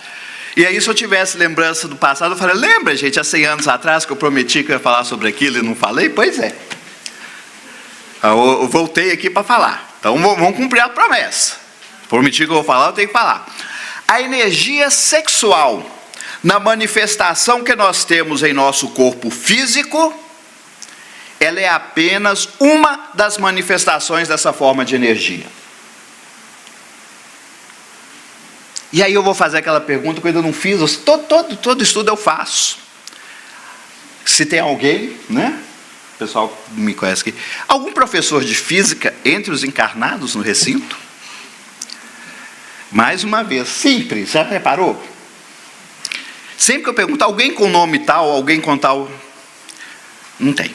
E aí, se eu tivesse lembrança do passado, eu falei, lembra, gente, há 100 anos atrás que eu prometi que eu ia falar sobre aquilo e não falei? Pois é. Eu voltei aqui para falar. Então, vamos cumprir a promessa. Prometi que eu vou falar, eu tenho que falar. A energia sexual, na manifestação que nós temos em nosso corpo físico, ela é apenas uma das manifestações dessa forma de energia. E aí eu vou fazer aquela pergunta que eu ainda não fiz, todo estudo eu faço. Se tem alguém, né? O pessoal me conhece aqui. Algum professor de física entre os encarnados no recinto? Mais uma vez, sempre, já reparou? Sempre que eu pergunto, alguém com nome tal, alguém com tal, não tem.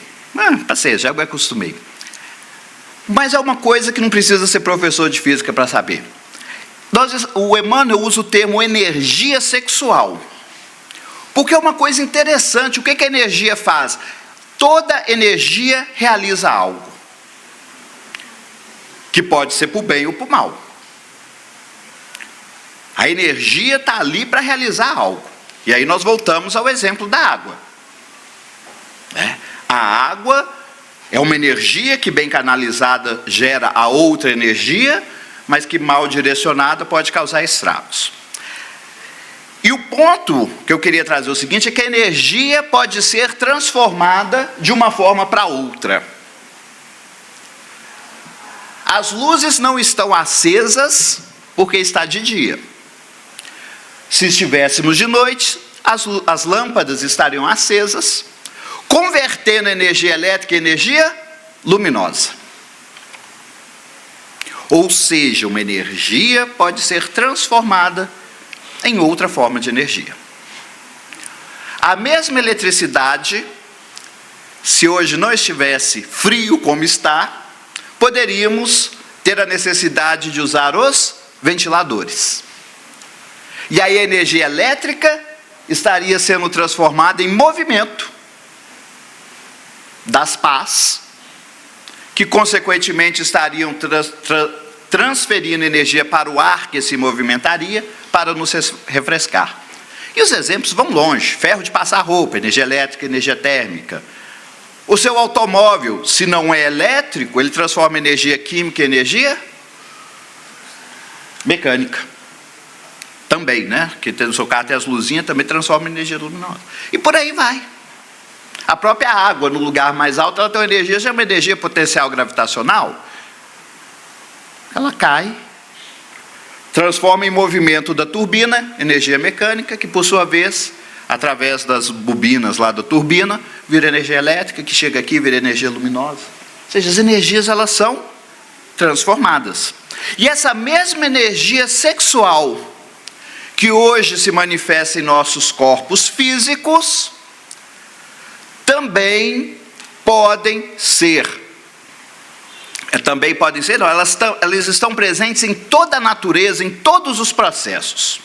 Passei, já me acostumei. Mas é uma coisa que não precisa ser professor de física para saber. O Emmanuel usa o termo energia sexual, porque é uma coisa interessante. O que a energia faz? Toda energia realiza algo, que pode ser para o bem ou para o mal. A energia está ali para realizar algo. E aí nós voltamos ao exemplo da água. A água é uma energia que, bem canalizada, gera a outra energia, mas que mal direcionada pode causar estragos. E o ponto que eu queria trazer é o seguinte, é que a energia pode ser transformada de uma forma para outra. As luzes não estão acesas porque está de dia. Se estivéssemos de noite, as lâmpadas estariam acesas, convertendo a energia elétrica em energia luminosa. Ou seja, uma energia pode ser transformada em outra forma de energia. A mesma eletricidade, se hoje não estivesse frio como está, poderíamos ter a necessidade de usar os ventiladores. E aí a energia elétrica estaria sendo transformada em movimento das pás, que consequentemente estariam transferindo energia para o ar que se movimentaria para nos refrescar. E os exemplos vão longe: ferro de passar roupa, energia elétrica, energia térmica. O seu automóvel, se não é elétrico, ele transforma energia química em energia mecânica. Também, né? Que no seu carro tem as luzinhas, também transforma em energia luminosa. E por aí vai. A própria água, no lugar mais alto, ela tem uma energia, já é uma energia potencial gravitacional. Ela cai, transforma em movimento da turbina, energia mecânica, que por sua vez, através das bobinas lá da turbina, vira energia elétrica, que chega aqui e vira energia luminosa. Ou seja, as energias, elas são transformadas. E essa mesma energia sexual, que hoje se manifesta em nossos corpos físicos, também podem ser, não, elas estão presentes em toda a natureza, em todos os processos.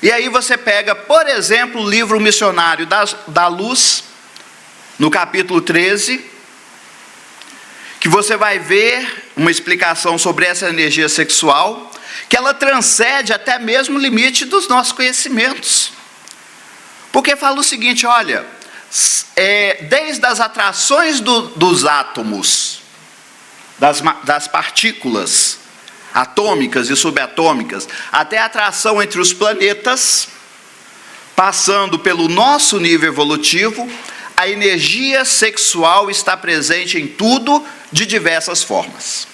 E aí você pega, por exemplo, o livro Missionário da Luz, no capítulo 13, que você vai ver uma explicação sobre essa energia sexual, que ela transcende até mesmo o limite dos nossos conhecimentos. Porque fala o seguinte, olha, desde as atrações dos átomos, das partículas atômicas e subatômicas, até a atração entre os planetas, passando pelo nosso nível evolutivo, a energia sexual está presente em tudo de diversas formas.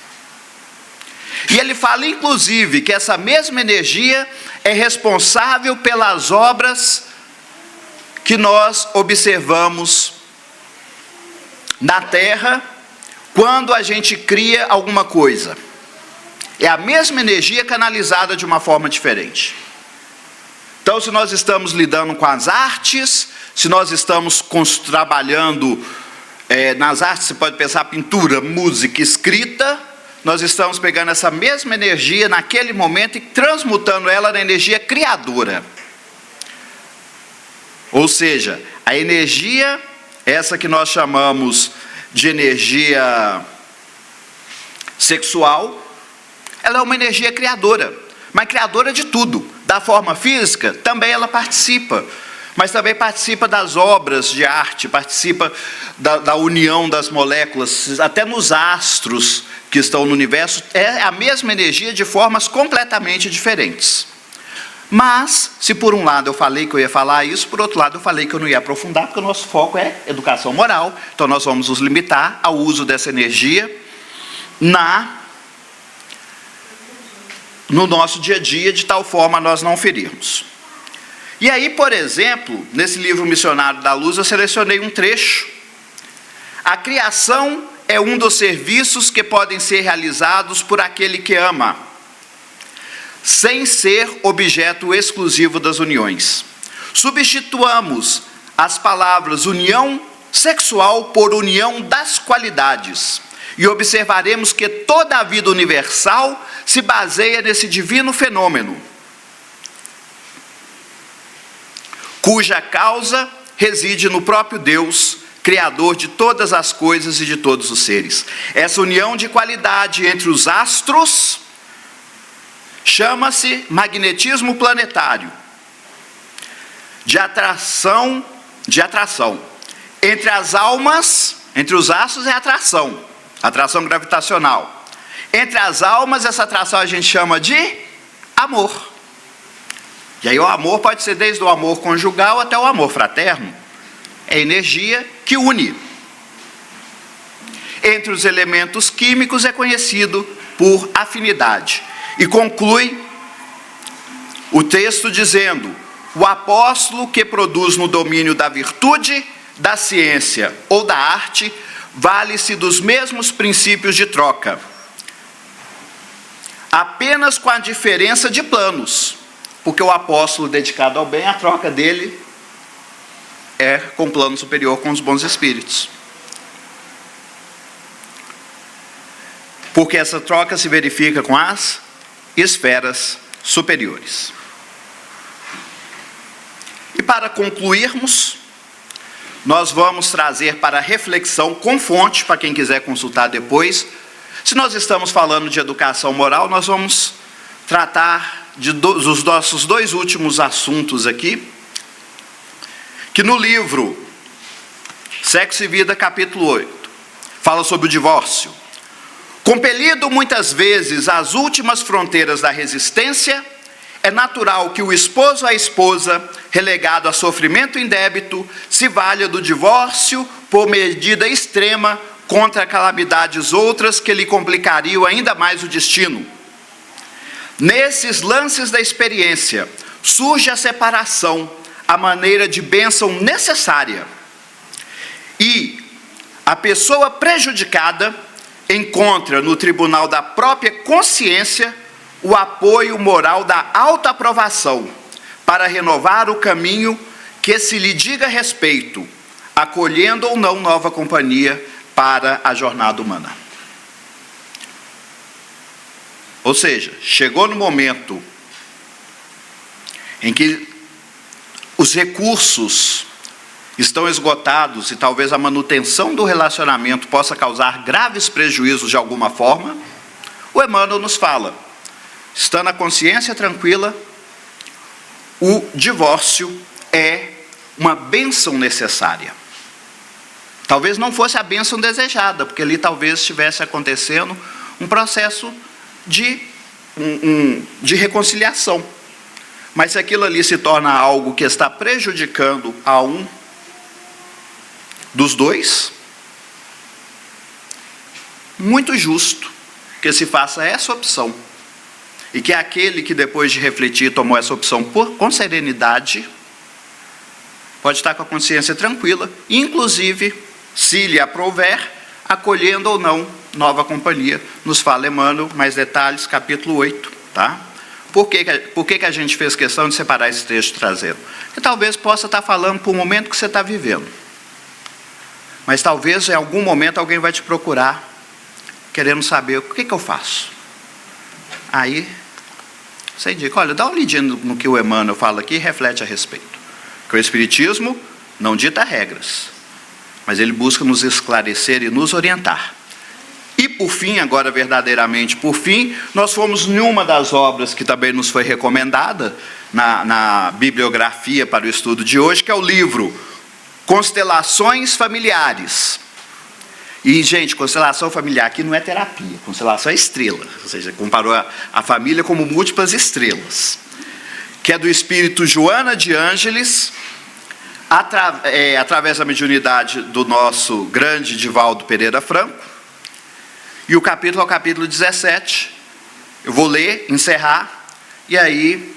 E ele fala, inclusive, que essa mesma energia é responsável pelas obras que nós observamos na Terra quando a gente cria alguma coisa. É a mesma energia canalizada de uma forma diferente. Então, se nós estamos lidando com as artes, se nós estamos trabalhando nas artes, você pode pensar pintura, música, escrita, nós estamos pegando essa mesma energia naquele momento e transmutando ela na energia criadora. Ou seja, a energia, essa que nós chamamos de energia sexual, ela é uma energia criadora, mas criadora de tudo. Da forma física, também ela participa, mas também participa das obras de arte, participa da união das moléculas, até nos astros que estão no universo, é a mesma energia de formas completamente diferentes. Mas, se por um lado eu falei que eu ia falar isso, por outro lado eu falei que eu não ia aprofundar, porque o nosso foco é educação moral, então nós vamos nos limitar ao uso dessa energia no nosso dia a dia, de tal forma a nós não ferirmos. E aí, por exemplo, nesse livro Missionário da Luz, eu selecionei um trecho. A criação é um dos serviços que podem ser realizados por aquele que ama, sem ser objeto exclusivo das uniões. Substituamos as palavras união sexual por união das qualidades, e observaremos que toda a vida universal se baseia nesse divino fenômeno, cuja causa reside no próprio Deus, Criador de todas as coisas e de todos os seres. Essa união de qualidade entre os astros chama-se magnetismo planetário, de atração. Entre as almas, entre os astros é atração gravitacional. Entre as almas, essa atração a gente chama de amor. E aí o amor pode ser desde o amor conjugal até o amor fraterno. É energia que une. Entre os elementos químicos é conhecido por afinidade. E conclui o texto dizendo: o apóstolo que produz no domínio da virtude, da ciência ou da arte, vale-se dos mesmos princípios de troca, apenas com a diferença de planos, porque o apóstolo dedicado ao bem, a troca dele é com o plano superior, com os bons espíritos. Porque essa troca se verifica com as esferas superiores. E para concluirmos, nós vamos trazer para reflexão com fonte, para quem quiser consultar depois. Se nós estamos falando de educação moral, nós vamos tratar dos nossos dois últimos assuntos aqui, que no livro Sexo e Vida, capítulo 8, fala sobre o divórcio. Compelido muitas vezes às últimas fronteiras da resistência, é natural que o esposo ou a esposa, relegado a sofrimento indébito, se valha do divórcio por medida extrema contra calamidades outras que lhe complicariam ainda mais o destino. Nesses lances da experiência, surge a separação, a maneira de bênção necessária. E a pessoa prejudicada encontra no tribunal da própria consciência o apoio moral da autoaprovação para renovar o caminho que se lhe diga respeito, acolhendo ou não nova companhia para a jornada humana. Ou seja, chegou no momento em que os recursos estão esgotados e talvez a manutenção do relacionamento possa causar graves prejuízos de alguma forma, o Emmanuel nos fala: estando a consciência tranquila, o divórcio é uma bênção necessária. Talvez não fosse a bênção desejada, porque ali talvez estivesse acontecendo um processo de reconciliação. Mas se aquilo ali se torna algo que está prejudicando a um dos dois, muito justo que se faça essa opção. E que aquele que depois de refletir tomou essa opção com serenidade, pode estar com a consciência tranquila, inclusive, se lhe aprouver, acolhendo ou não nova companhia. Nos fala Emmanuel, mais detalhes, capítulo 8, tá? Por que a gente fez questão de separar esse texto trazendo? Porque talvez possa estar falando para o momento que você está vivendo. Mas talvez em algum momento alguém vai te procurar, querendo saber o que eu faço. Aí, você indica: olha, dá uma lidinha no que o Emmanuel fala aqui e reflete a respeito. Porque o Espiritismo não dita regras, mas ele busca nos esclarecer e nos orientar. E por fim, agora verdadeiramente por fim, nós fomos numa das obras que também nos foi recomendada na bibliografia para o estudo de hoje, que é o livro Constelações Familiares. E, gente, constelação familiar aqui não é terapia, constelação é estrela, ou seja, comparou a família como múltiplas estrelas, que é do espírito Joana de Ângeles, através da mediunidade do nosso grande Divaldo Pereira Franco. E o capítulo é o capítulo 17, eu vou ler, encerrar, e aí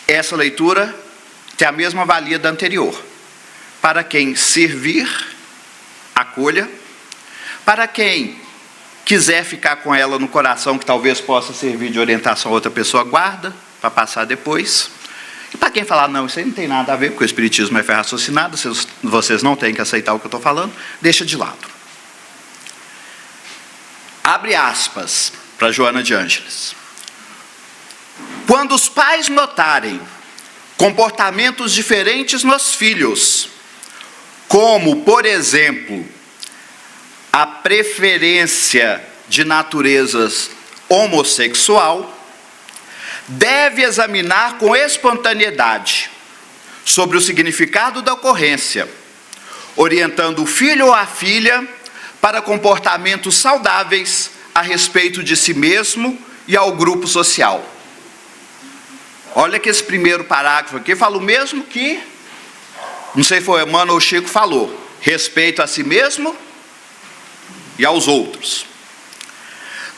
essa leitura tem a mesma valia da anterior. Para quem servir, acolha. Para quem quiser ficar com ela no coração, que talvez possa servir de orientação a outra pessoa, guarda, para passar depois. E para quem falar: não, isso aí não tem nada a ver, porque o Espiritismo é fé raciocinada, vocês não têm que aceitar o que eu estou falando, deixa de lado. Abre aspas para Joana de Ângeles. Quando os pais notarem comportamentos diferentes nos filhos, como, por exemplo, a preferência de naturezas homossexual, deve examinar com espontaneidade sobre o significado da ocorrência, orientando o filho ou a filha para comportamentos saudáveis a respeito de si mesmo e ao grupo social. Olha que esse primeiro parágrafo aqui fala o mesmo que, não sei se foi o Emmanuel ou o Chico falou, respeito a si mesmo e aos outros.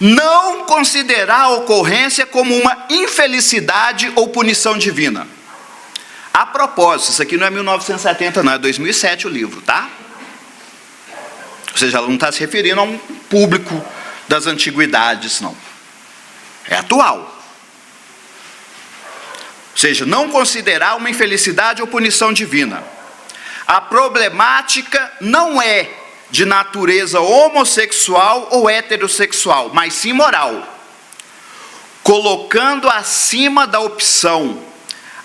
Não considerar a ocorrência como uma infelicidade ou punição divina. A propósito, isso aqui não é 1970 não, é 2007 o livro, tá? Ou seja, ela não está se referindo a um público das antiguidades, não. É atual. Ou seja, não considerar uma infelicidade ou punição divina. A problemática não é de natureza homossexual ou heterossexual, mas sim moral, colocando acima da opção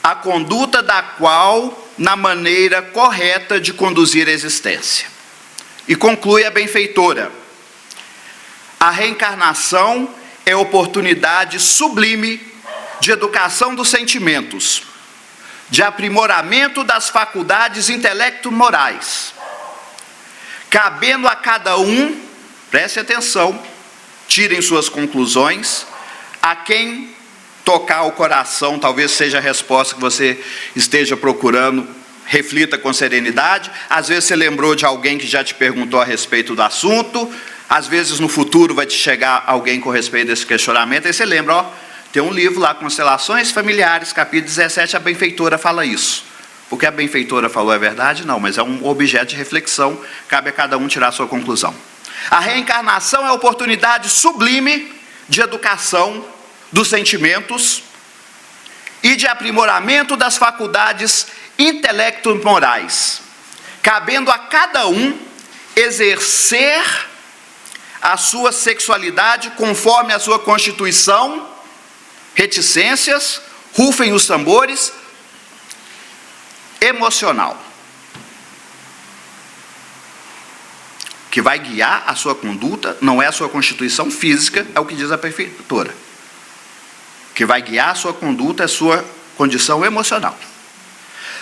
a conduta da qual na maneira correta de conduzir a existência. E conclui a benfeitora: a reencarnação é oportunidade sublime de educação dos sentimentos, de aprimoramento das faculdades intelecto-morais, cabendo a cada um, preste atenção, tirem suas conclusões, a quem tocar o coração, talvez seja a resposta que você esteja procurando, reflita com serenidade. Às vezes você lembrou de alguém que já te perguntou a respeito do assunto, às vezes no futuro vai te chegar alguém com respeito desse questionamento, aí você lembra, ó, tem um livro lá, Constelações Familiares, capítulo 17, a benfeitora fala isso. Porque a benfeitora falou é verdade? Não, mas é um objeto de reflexão, cabe a cada um tirar a sua conclusão. A reencarnação é a oportunidade sublime de educação dos sentimentos e de aprimoramento das faculdades intelecto-morais, cabendo a cada um exercer a sua sexualidade conforme a sua constituição, reticências, rufem os tambores, emocional, que vai guiar a sua conduta, não é a sua constituição física, é o que diz a benfeitora. Que vai guiar a sua conduta é a sua condição emocional.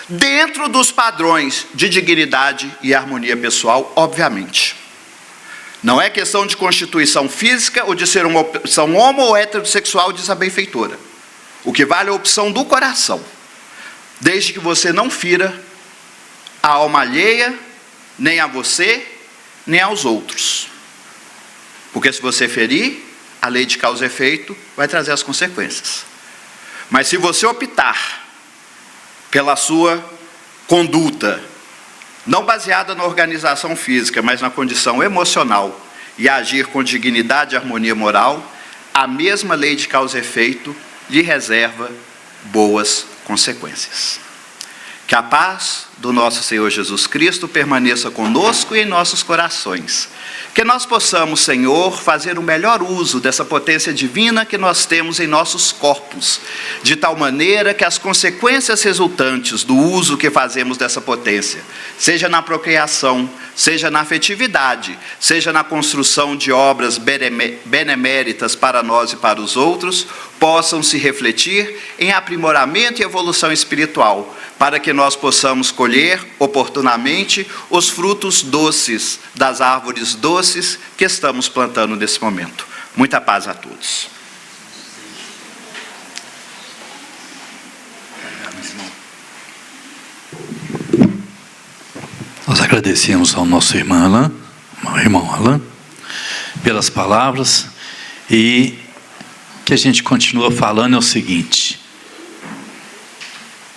Dentro dos padrões de dignidade e harmonia pessoal, obviamente. Não é questão de constituição física ou de ser uma opção homo ou heterossexual, diz a benfeitora. O que vale é a opção do coração. Desde que você não fira a alma alheia, nem a você, nem aos outros. Porque se você ferir, a lei de causa e efeito vai trazer as consequências. Mas se você optar pela sua conduta, não baseada na organização física, mas na condição emocional, e agir com dignidade e harmonia moral, a mesma lei de causa e efeito lhe reserva boas consequências. Que a paz do nosso Senhor Jesus Cristo permaneça conosco e em nossos corações. Que nós possamos, Senhor, fazer o melhor uso dessa potência divina que nós temos em nossos corpos, de tal maneira que as consequências resultantes do uso que fazemos dessa potência, seja na procriação, seja na afetividade, seja na construção de obras beneméritas para nós e para os outros, possam se refletir em aprimoramento e evolução espiritual, para que nós possamos colher oportunamente os frutos doces das árvores doces que estamos plantando nesse momento. Muita paz a todos. Nós agradecemos ao nosso irmão Alain, pelas palavras, e que a gente continua falando é o seguinte: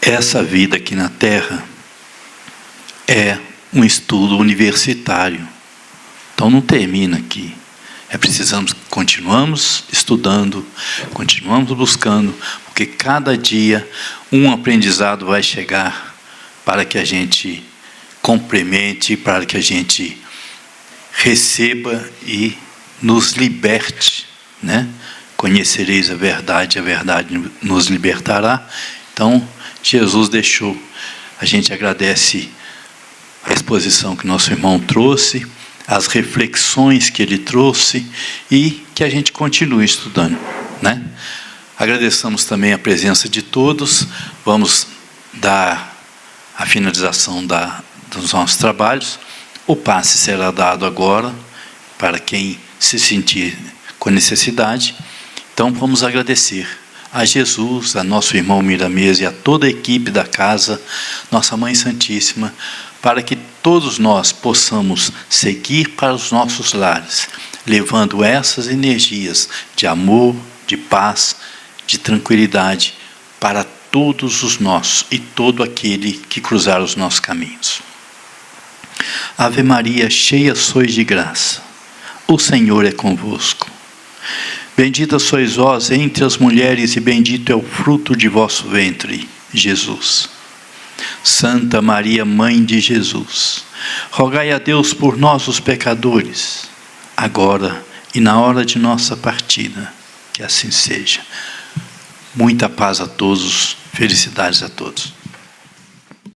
essa vida aqui na Terra é um estudo universitário, então não termina aqui. Continuamos estudando, continuamos buscando, porque cada dia um aprendizado vai chegar para que a gente complemente, para que a gente receba e nos liberte, né? Conhecereis a verdade nos libertará. Então, Jesus deixou. A gente agradece a exposição que nosso irmão trouxe, as reflexões que ele trouxe, e que a gente continue estudando, né? Agradecemos também a presença de todos. Vamos dar a finalização dos nossos trabalhos. O passe será dado agora para quem se sentir com necessidade. Então vamos agradecer a Jesus, a nosso irmão Miramês e a toda a equipe da casa, nossa Mãe Santíssima, para que todos nós possamos seguir para os nossos lares, levando essas energias de amor, de paz, de tranquilidade para todos os nossos e todo aquele que cruzar os nossos caminhos. Ave Maria, cheia sois de graça, o Senhor é convosco. Bendita sois vós entre as mulheres e bendito é o fruto de vosso ventre, Jesus. Santa Maria, Mãe de Jesus, rogai a Deus por nós os pecadores, agora e na hora de nossa partida, que assim seja. Muita paz a todos, felicidades a todos.